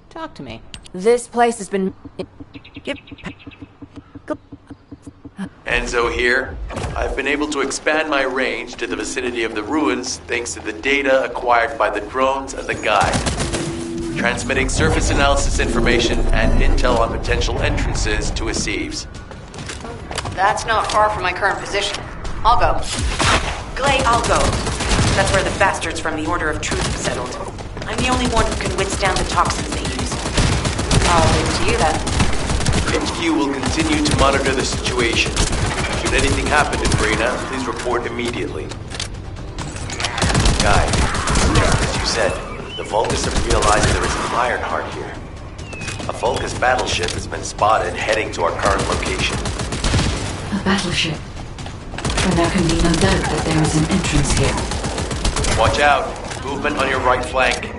Talk to me. This place has been... Enzo here. I've been able to expand my range to the vicinity of the ruins thanks to the data acquired by the drones and the guide. Transmitting surface analysis information and intel on potential entrances to Aceves. That's not far from my current position. I'll go. Glay, I'll go. That's where the bastards from the Order of Truth have settled. I'm the only one who can withstand the toxins they use. I'll leave it to you then. HQ will continue to monitor the situation. Should anything happen to Brina, please report immediately. Guy, as you said, the Vulgus have realized there is an Ironheart here. A Vulgus battleship has been spotted heading to our current location. A battleship? Then there can be no doubt that there is an entrance here. Watch out! Movement on your right flank.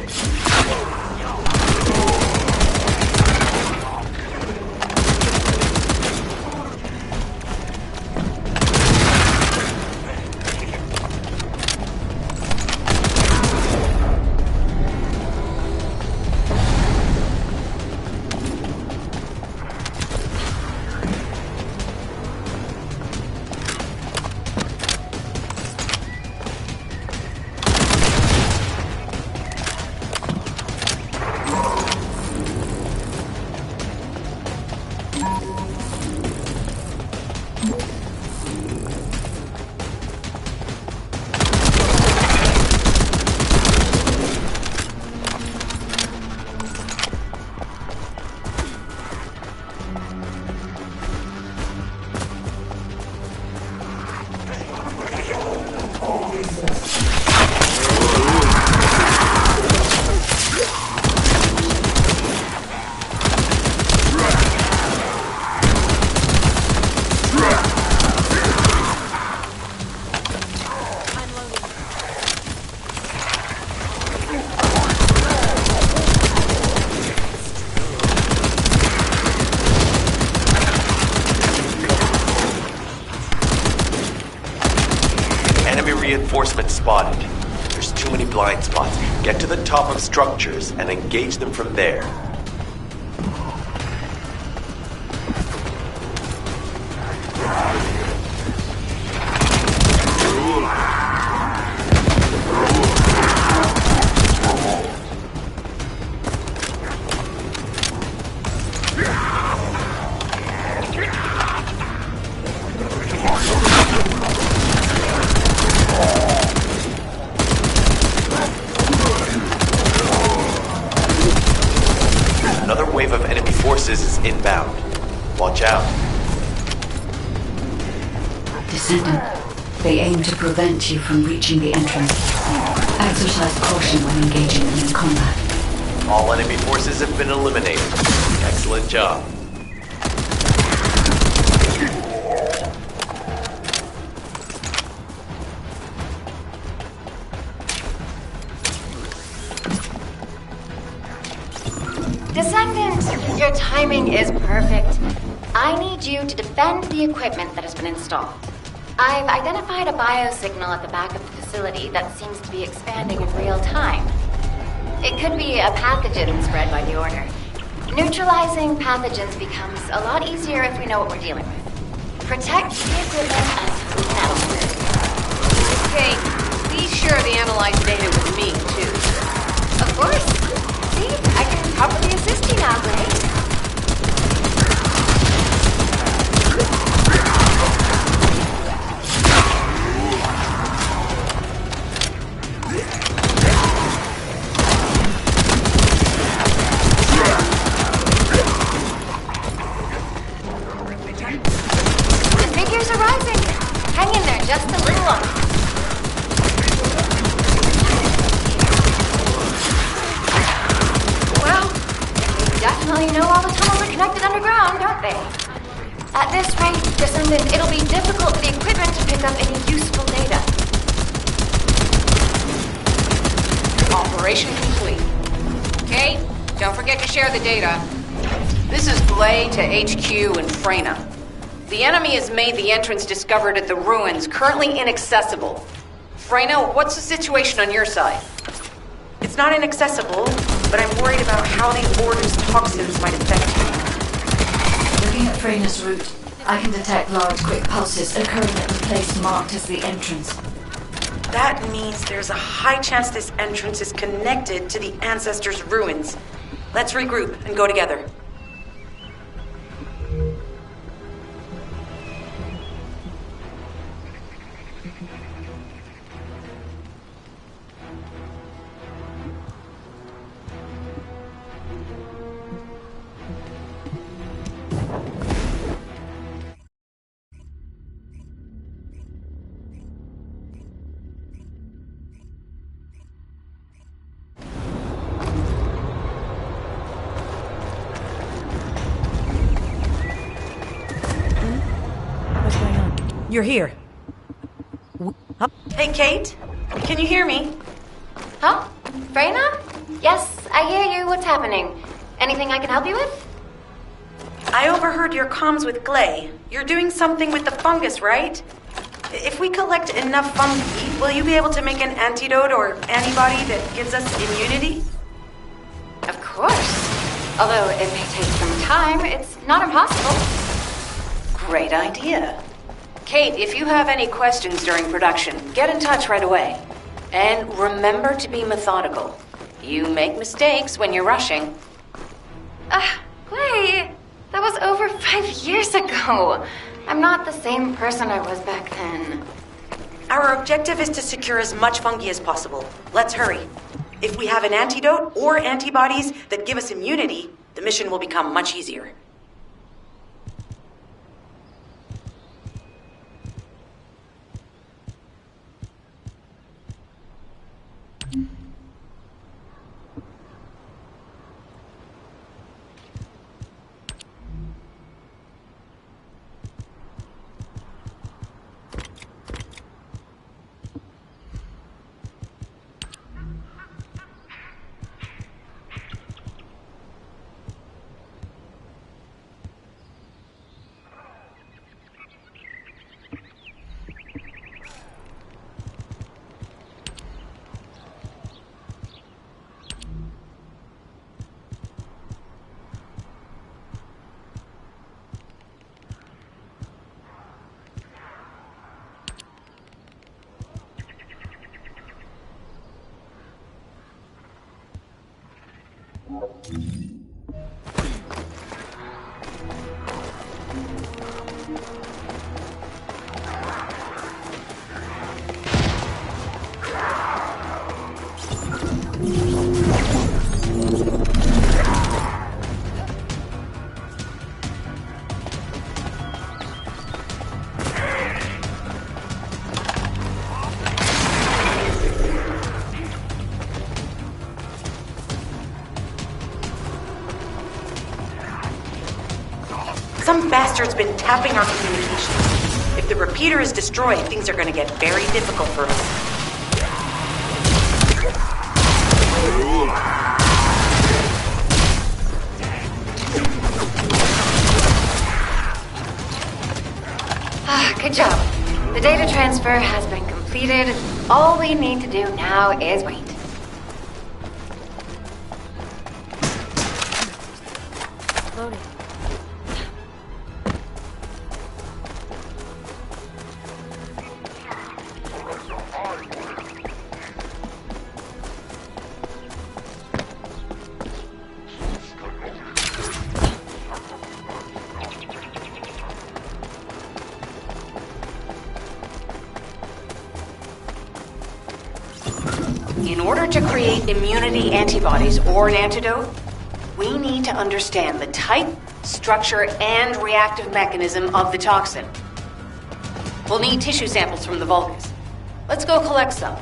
Reinforcements spotted. There's too many blind spots. Get to the top of structures and engage them from there. Another wave of enemy forces is inbound. Watch out. Descendant, they aim to prevent you from reaching the entrance. Exercise caution when engaging them in combat. All enemy forces have been eliminated. Excellent job. Descendant, your timing is perfect. I need you to defend the equipment that has been installed. I've identified a biosignal at the back of the facility that seems to be expanding in real time. It could be a pathogen spread by the Order. Neutralizing pathogens becomes a lot easier if we know what we're dealing with. Protect the equipment until now. Okay, please share the analyzed data with me, too. Of course. See, I can properly assist you now, Blake. The figures are rising. Hang in there just a little longer. Definitely know all the tunnels are connected underground, don't they? At this rate, Descendant, it'll be difficult for the equipment to pick up any useful data. Operation complete. Okay, don't forget to share the data. This is Glay to HQ and Freyna. The enemy has made the entrance discovered at the ruins currently inaccessible. Freyna, what's the situation on your side? It's not inaccessible, but I'm worried about how the Order's toxins might affect you. Looking at Freyna's route, I can detect large quick pulses occurring at the place marked as the entrance. That means there's a high chance this entrance is connected to the Ancestors' ruins. Let's regroup and go together. You're here. Hey, Kate? Can you hear me? Huh? Freyna? Yes, I hear you. What's happening? Anything I can help you with? I overheard your comms with Glay. You're doing something with the fungus, right? If we collect enough fungi, will you be able to make an antidote or antibody that gives us immunity? Of course. Although it may take some time, it's not impossible. Great idea. Kate, if you have any questions during production, get in touch right away. And remember to be methodical. You make mistakes when you're rushing. Glay, that was over 5 years ago. I'm not the same person I was back then. Our objective is to secure as much fungi as possible. Let's hurry. If we have an antidote or antibodies that give us immunity, the mission will become much easier. Some bastard's been tapping our communications. If the repeater is destroyed, things are gonna get very difficult for us. Good job. The data transfer has been completed. All we need to do now is wait. Loading. In order to create immunity antibodies or an antidote, we need to understand the type, structure, and reactive mechanism of the toxin. We'll need tissue samples from the Vulgus. Let's go collect some.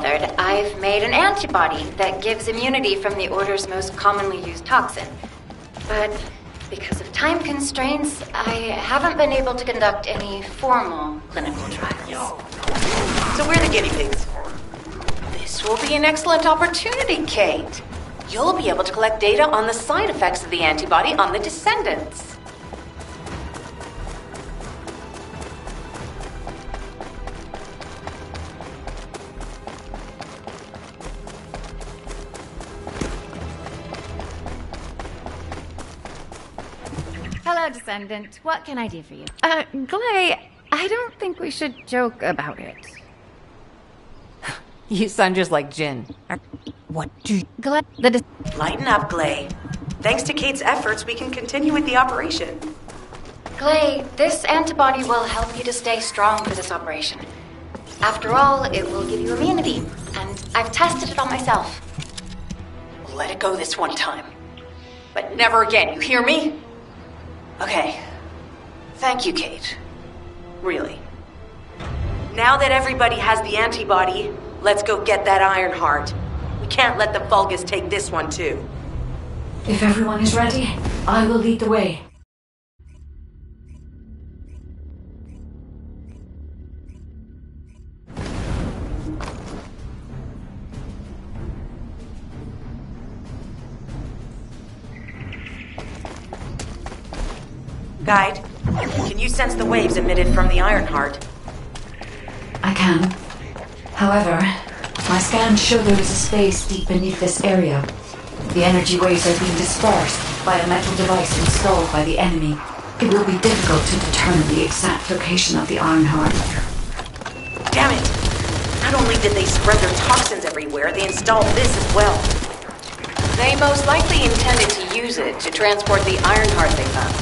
gathered, I've made an antibody that gives immunity from the Order's most commonly used toxin. But because of time constraints, I haven't been able to conduct any formal clinical trials. So we're the guinea pigs. This will be an excellent opportunity, Kate. You'll be able to collect data on the side effects of the antibody on the Descendants. Hello, Descendant. What can I do for you? Glay, I don't think we should joke about it. You sound just like Jin. What do Glay... Lighten up, Glay. Thanks to Kate's efforts, we can continue with the operation. Glay, this antibody will help you to stay strong for this operation. After all, it will give you immunity, and I've tested it on myself. We'll let it go this one time. But never again, you hear me? Okay. Thank you, Kate. Really. Now that everybody has the antibody, let's go get that Iron Heart. We can't let the Vulgus take this one, too. If everyone is ready, I will lead the way. Guide, can you sense the waves emitted from the Iron Heart? I can. However, my scans show there is a space deep beneath this area. The energy waves are being dispersed by a metal device installed by the enemy. It will be difficult to determine the exact location of the Iron Heart. Damn it! Not only did they spread their toxins everywhere, they installed this as well. They most likely intended to use it to transport the Iron Heart they found.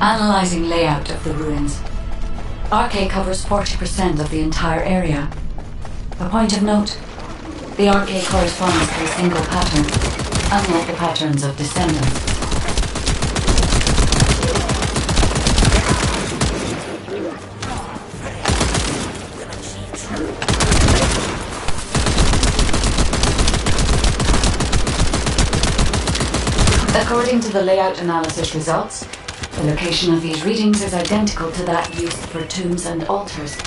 Analyzing layout of the ruins. RK covers 40% of the entire area. A point of note, the RK corresponds to a single pattern, unlike the patterns of Descendants. According to the layout analysis results, the location of these readings is identical to that used for tombs and altars.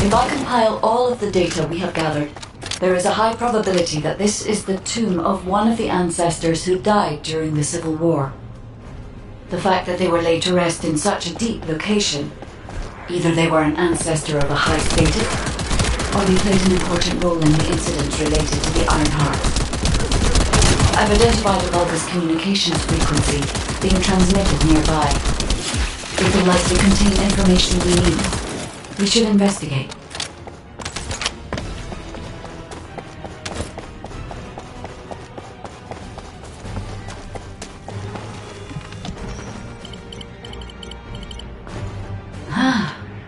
If I compile all of the data we have gathered, there is a high probability that this is the tomb of one of the ancestors who died during the Civil War. The fact that they were laid to rest in such a deep location, either they were an ancestor of a high status, or they played an important role in the incidents related to the Iron Heart. I've identified a Vulgus communications frequency being transmitted nearby. It will likely contain information we need. We should investigate.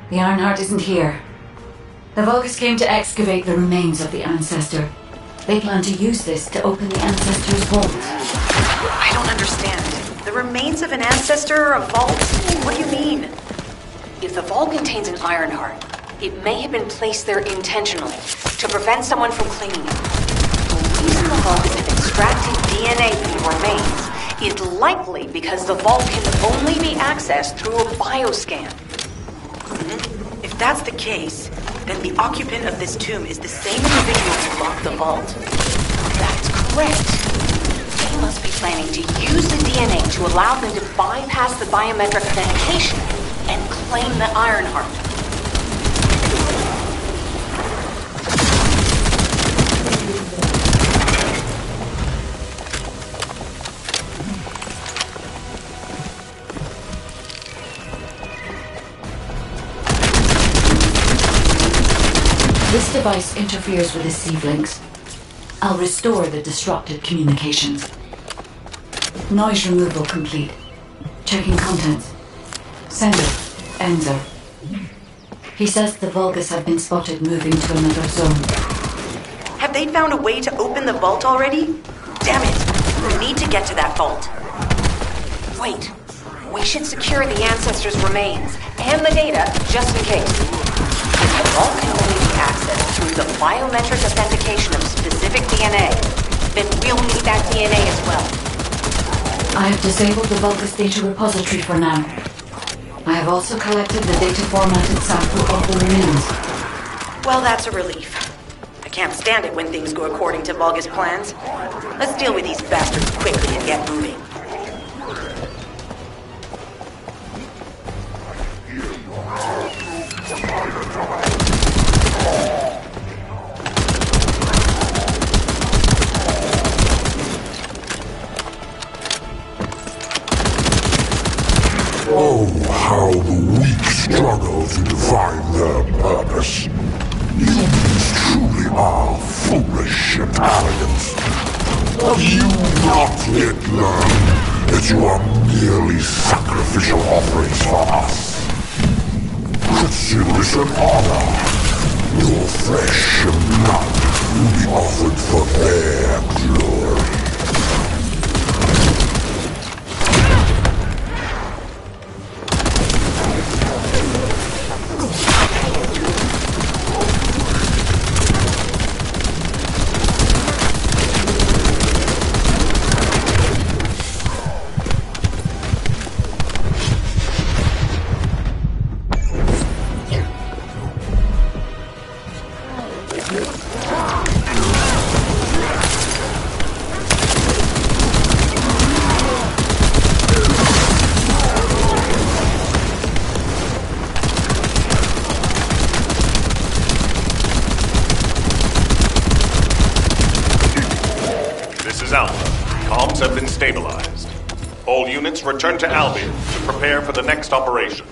The Iron Heart isn't here. The Vulgus came to excavate the remains of the ancestor. They plan to use this to open the ancestor's vault. I don't understand. The remains of an ancestor, a vault? What do you mean? If the vault contains an Iron Heart, it may have been placed there intentionally to prevent someone from claiming it. The reason the Vulgus have extracted DNA from the remains is likely because the vault can only be accessed through a bioscan. If that's the case, then the occupant of this tomb is the same individual who locked the vault. That's correct. They must be planning to use the DNA to allow them to bypass the biometric authentication and claim the Ironheart. This device interferes with the sieve links. I'll restore the disrupted communications. Noise removal complete. Checking contents. Sender, Enzo. He says the Vulgus have been spotted moving to another zone. Have they found a way to open the vault already? Damn it! We need to get to that vault. Wait. We should secure the Ancestors' remains and the data just in case. The vault can only be accessed through the biometric authentication of specific DNA. Then we'll need that DNA as well. I have disabled the Vulgus data repository for now. I have also collected the data formatted sample of the remains. Well, that's a relief. I can't stand it when things go according to Vulgus plans. Let's deal with these bastards quickly and get moving. Oh, how the weak struggle to define their purpose. Humans truly are foolish and arrogant. Have you not yet learned that you are merely sacrificial offerings for us? Consider this an honor. Your flesh and blood will be offered for their glory. Comms have been stabilized. All units return to Albion to prepare for the next operation.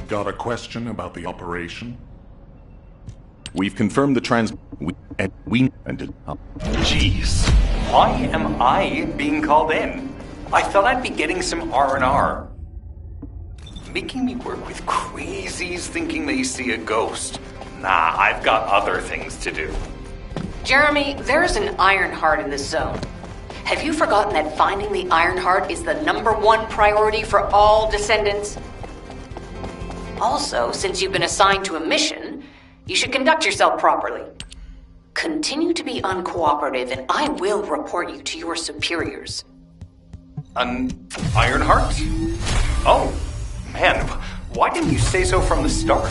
Got a question about the operation? We've confirmed the Jeez, why am I being called in? I thought I'd be getting some R&R. Making me work with crazies thinking they see a ghost. Nah, I've got other things to do. Jeremy, there's an Ironheart in this zone. Have you forgotten that finding the Ironheart is the #1 priority for all Descendants? Also, since you've been assigned to a mission, you should conduct yourself properly. Continue to be uncooperative, and I will report you to your superiors. An Ironheart? Oh, man, why didn't you say so from the start?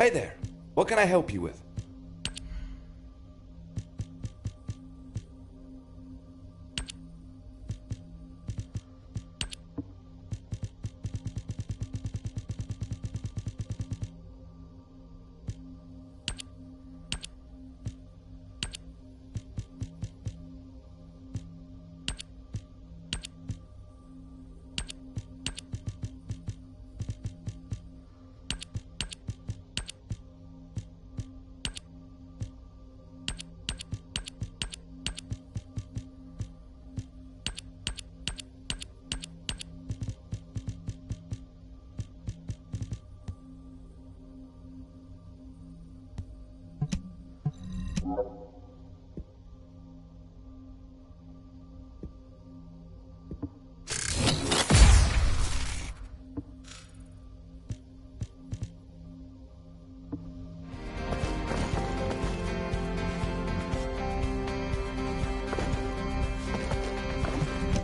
Hey there, what can I help you with?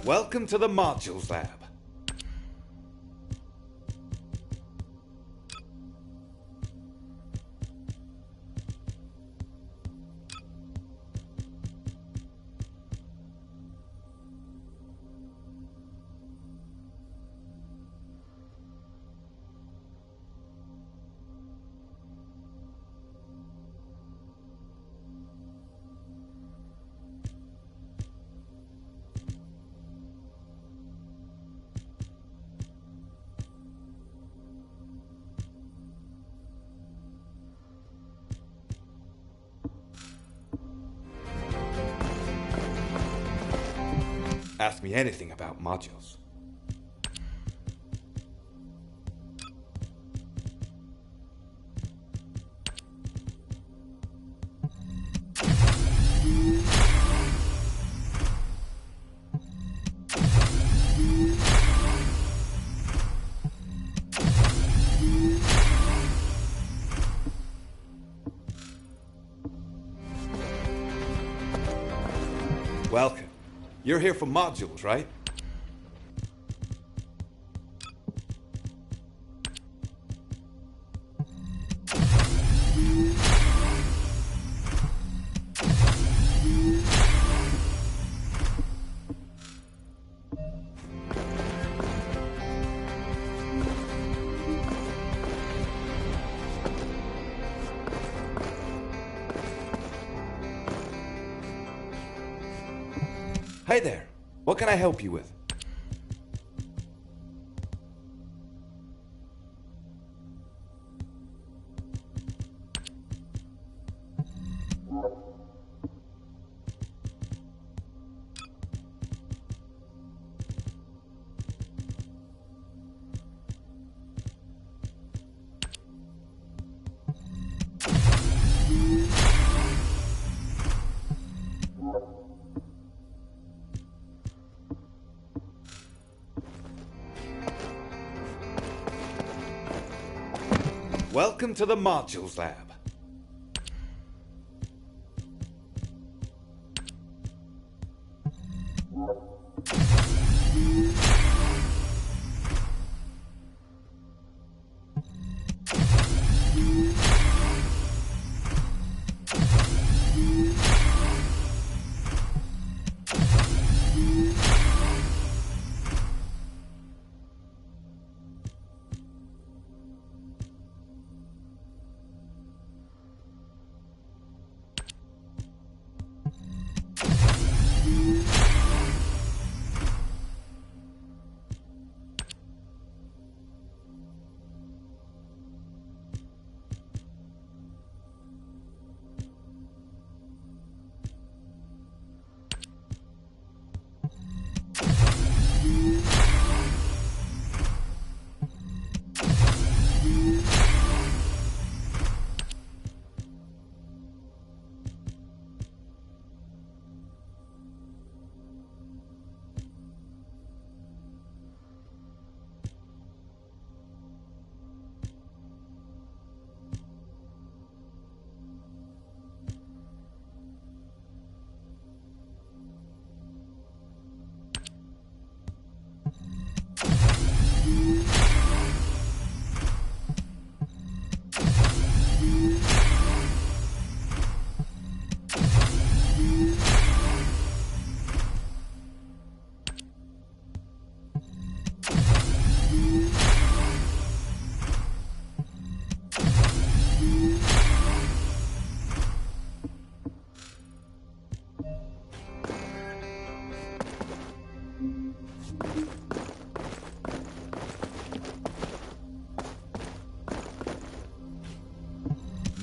Welcome to the Modules Lab. Ask me anything about modules. Welcome. You're here for modules, right? Hey there. What can I help you with? Welcome to the Modules Lab.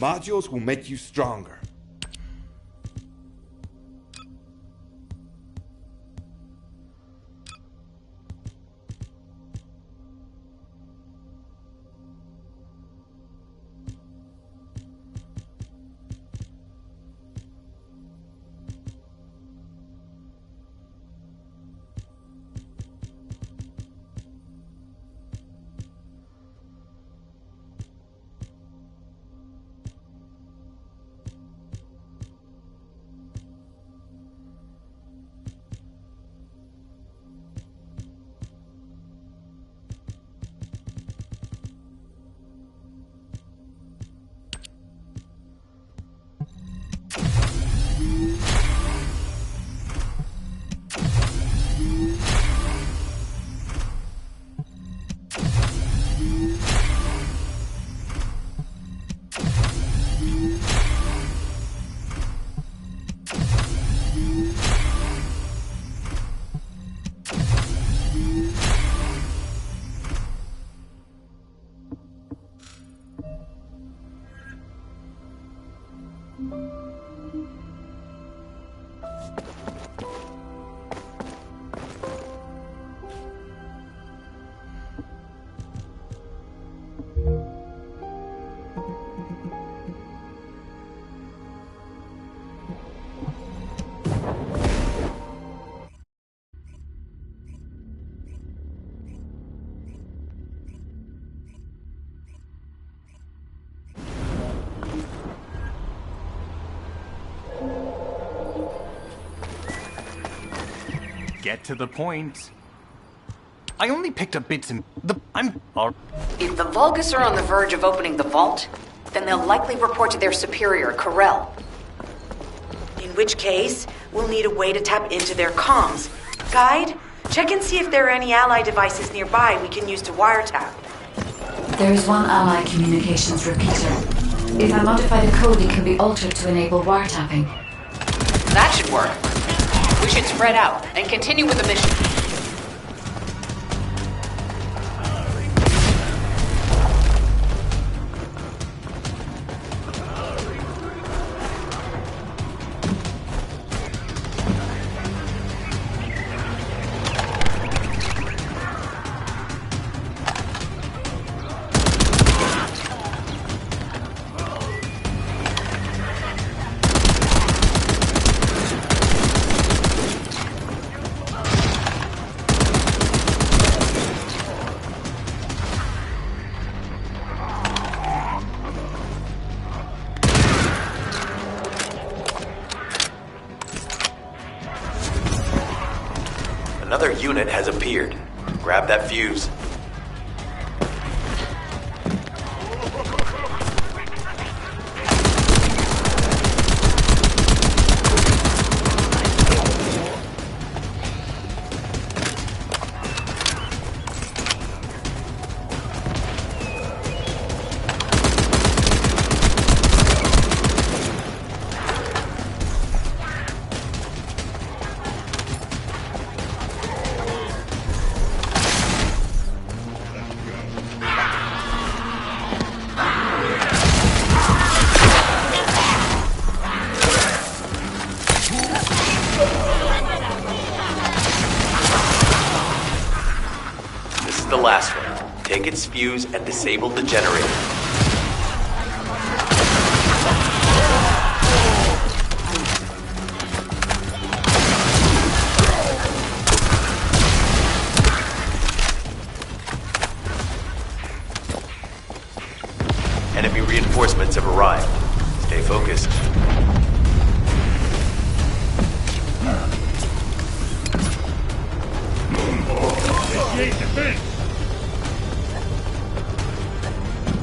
Modules will make you stronger. Get to the point. I only picked up bits and If the Vulgus are on the verge of opening the vault, then they'll likely report to their superior, Corel. In which case, we'll need a way to tap into their comms. Guide, check and see if there are any ally devices nearby we can use to wiretap. There is one ally communications repeater. If I modify the code, it can be altered to enable wiretapping. That should work. We should spread out and continue with the mission. unit has appeared. Grab that fuse. The last one. Take its fuse and disable the generator. Enemy reinforcements have arrived. Stay focused.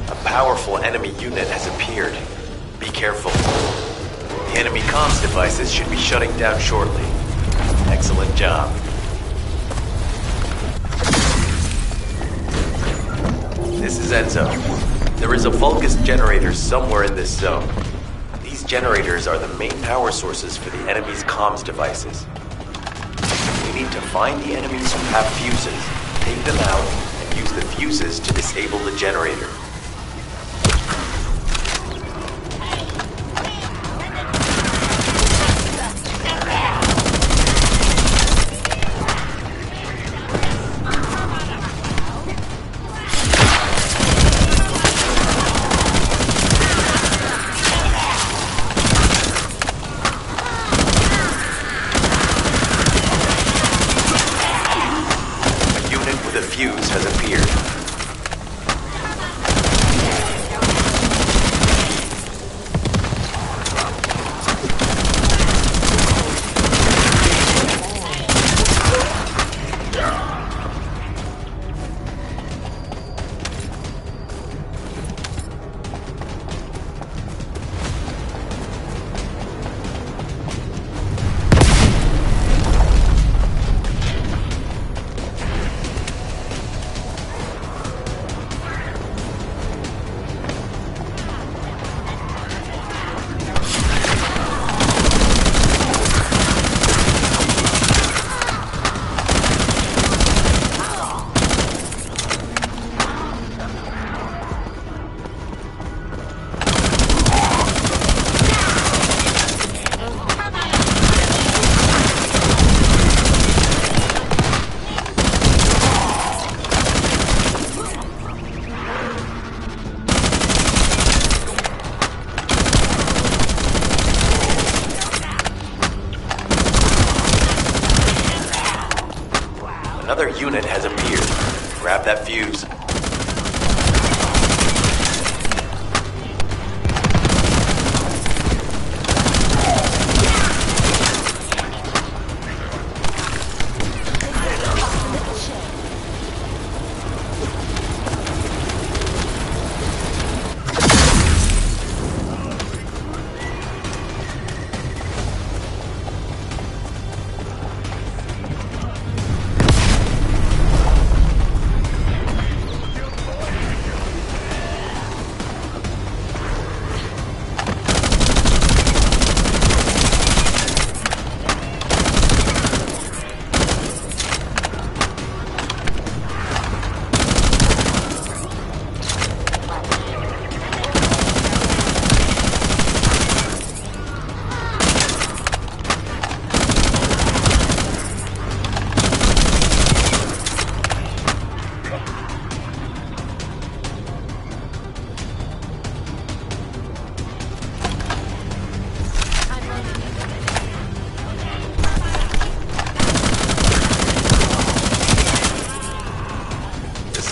A powerful enemy unit has appeared. Be careful. The enemy comms devices should be shutting down shortly. Excellent job. This is Enzo. There is a Vulgus generator somewhere in this zone. These generators are the main power sources for the enemy's comms devices. We need to find the enemies who have fuses, take them out, and use the fuses to disable the generator. Fuse has appeared. Another unit has appeared. Grab that fuse.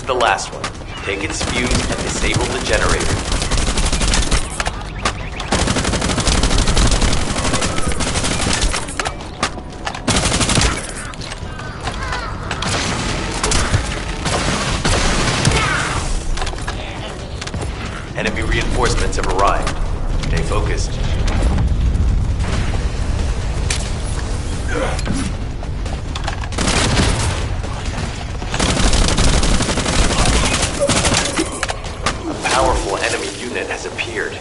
The last one. Take its fuse and disable the generator. Enemy reinforcements have arrived. Stay focused. A powerful enemy unit has appeared.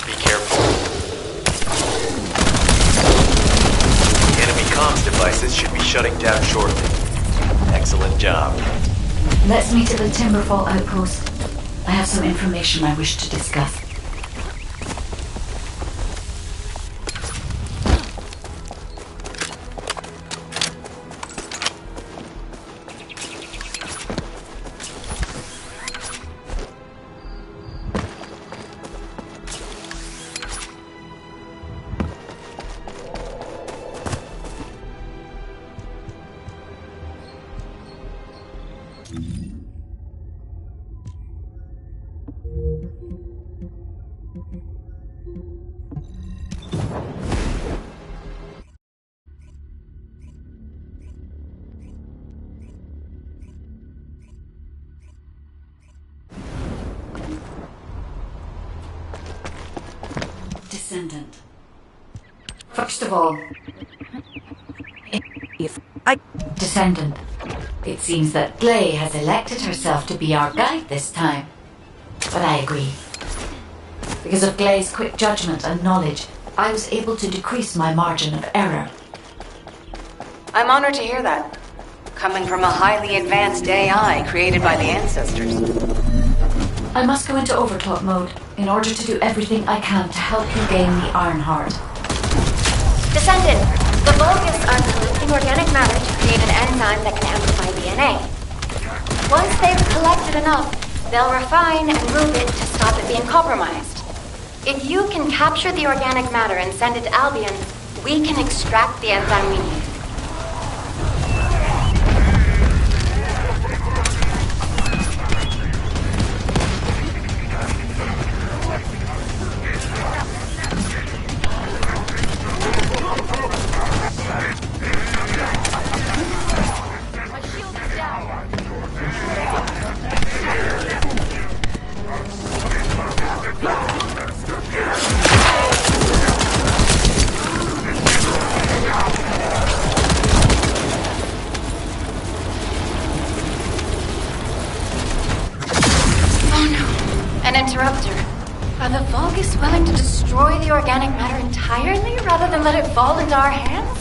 Be careful. The enemy comms devices should be shutting down shortly. Excellent job. Let's meet at the Timberfall outpost. I have some information I wish to discuss. Descendant. First of all, Descendant, it seems that Glay has elected herself to be our guide this time. But I agree. Because of Glay's quick judgment and knowledge, I was able to decrease my margin of error. I'm honored to hear that. Coming from a highly advanced AI created by the ancestors. I must go into overtalk mode in order to do everything I can to help you gain the Iron Heart. Descendant, the Vulgus are collecting organic matter to create an enzyme that can amplify DNA. Once they've collected enough, they'll refine and move it to stop it being compromised. If you can capture the organic matter and send it to Albion, we can extract the enzyme we need. An interrupter. Are the Vulgus willing to destroy the organic matter entirely rather than let it fall into our hands?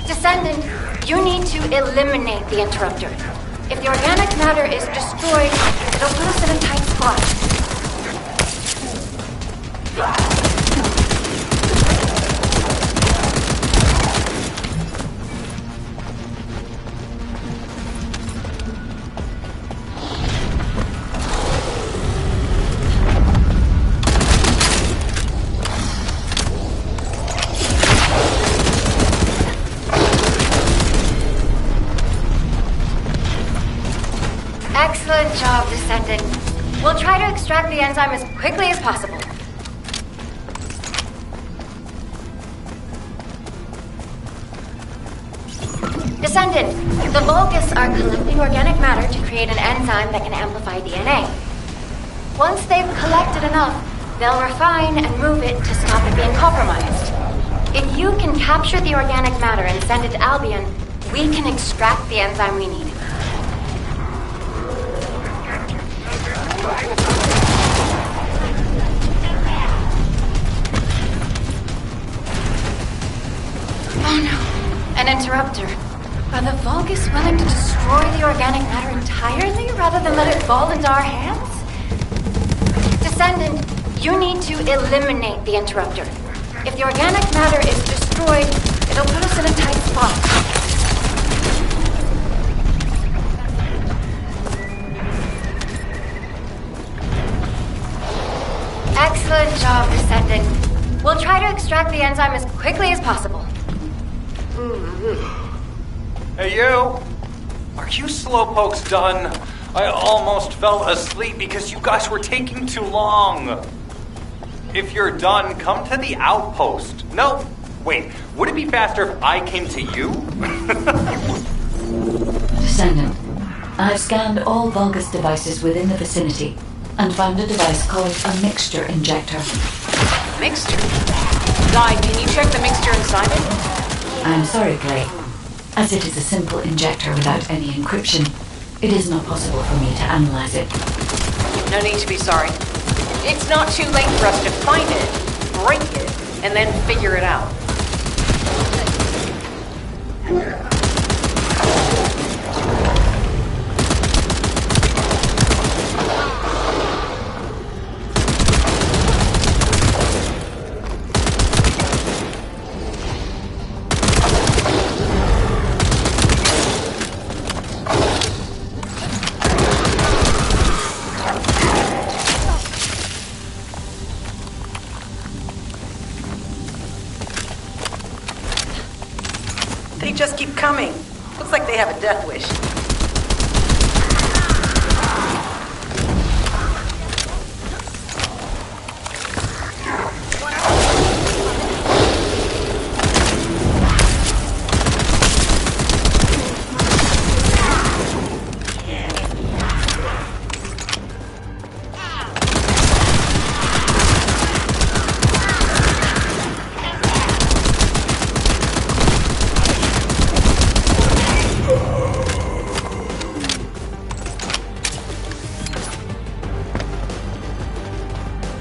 Descendant, you need to eliminate the interrupter. If the organic matter is destroyed, it'll put us in a tight spot. Excellent job, Descendant. We'll try to extract the enzyme as quickly as possible. Descendant, the Vulgus are collecting organic matter to create an enzyme that can amplify DNA. Once they've collected enough, they'll refine and move it to stop it being compromised. If you can capture the organic matter and send it to Albion, we can extract the enzyme we need. Oh no, an interrupter. Are the Vulgus willing to destroy the organic matter entirely rather than let it fall into our hands? Descendant, you need to eliminate the interrupter. If the organic matter is destroyed, it'll put us in a tight spot. Excellent job, Descendant. We'll try to extract the enzyme as quickly as possible. Hey, you! Are you slowpokes done? I almost fell asleep because you guys were taking too long. If you're done, come to the outpost. No, wait, would it be faster if I came to you? Descendant, I've scanned all Vulgus devices within the vicinity. and found a device called a mixture injector. Mixture? Guy, can you check the mixture inside it? I'm sorry, Clay. As it is a simple injector without any encryption, it is not possible for me to analyze it. No need to be sorry. It's not too late for us to find it, break it, and then figure it out. They just keep coming. Looks like they have a death wish.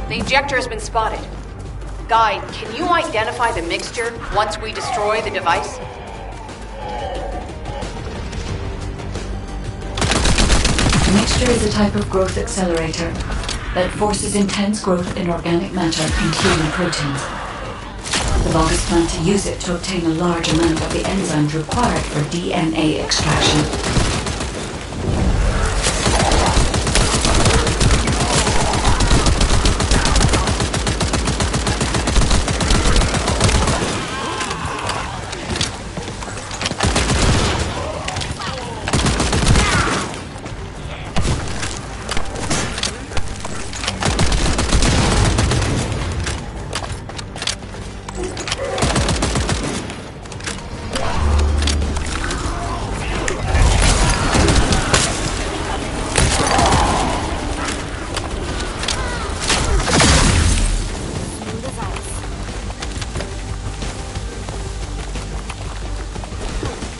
The ejector has been spotted. Guy, can you identify the mixture once we destroy the device? The mixture is a type of growth accelerator that forces intense growth in organic matter, including proteins. The Vulgus plan to use it to obtain a large amount of the enzymes required for DNA extraction.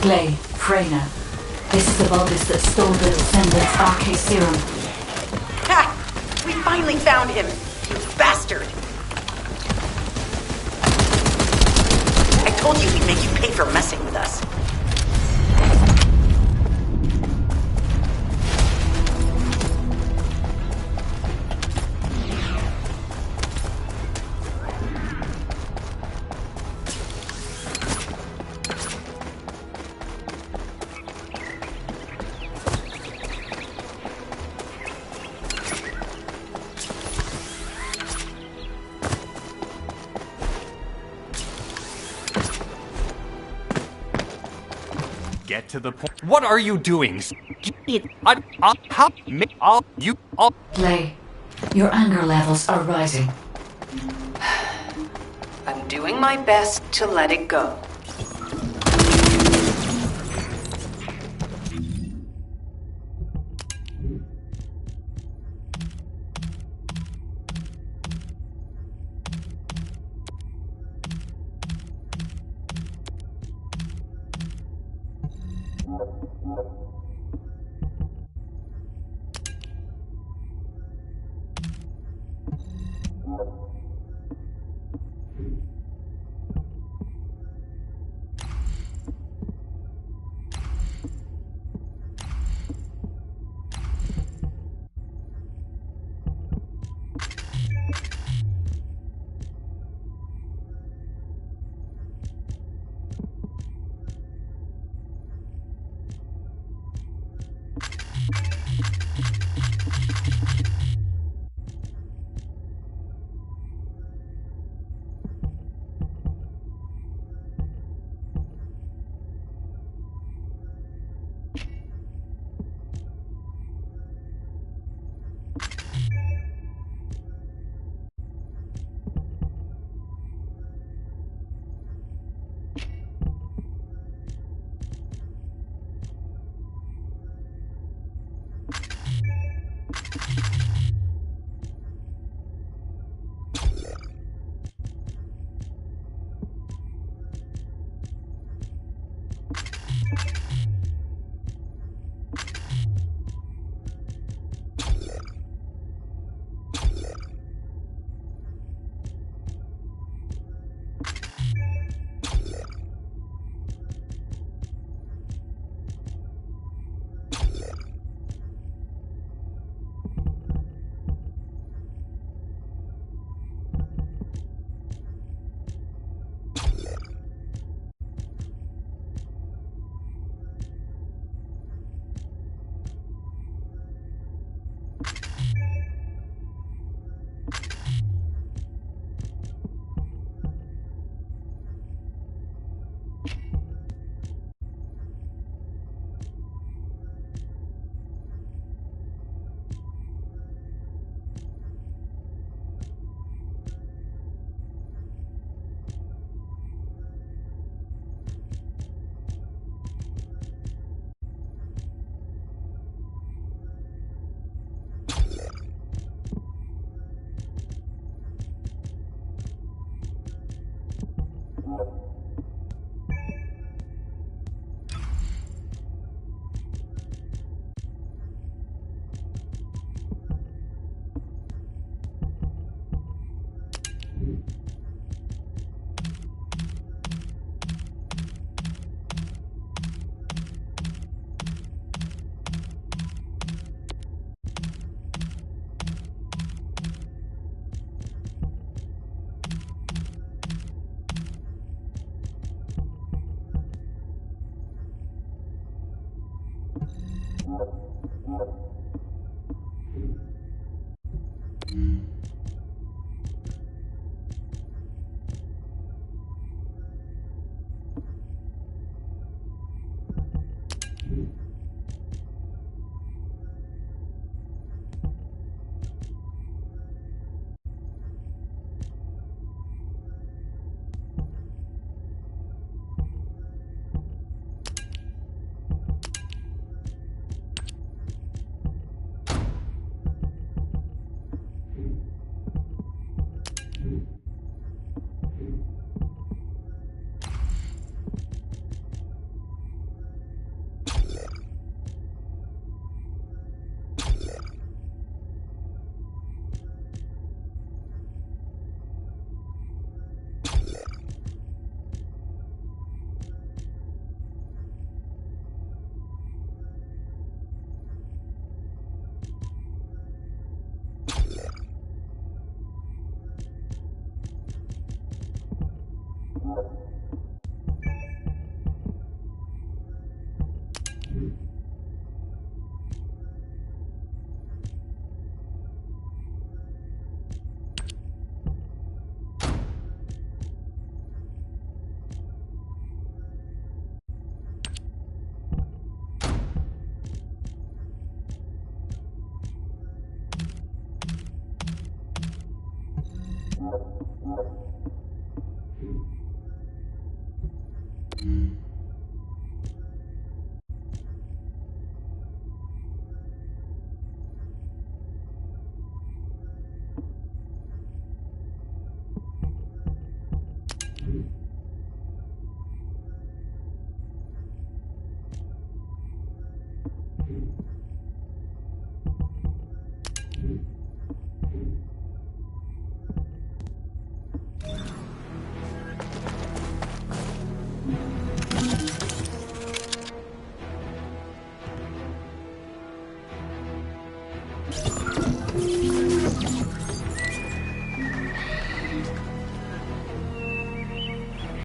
Clay, Freyna, this is the Vulgus that stole the Descendant's RK serum. Ha! We finally found him, you bastard! I told you we'd make you pay for messing with us. Get to the point. What are you doing? Clay, your anger levels are rising. I'm doing my best to let it go.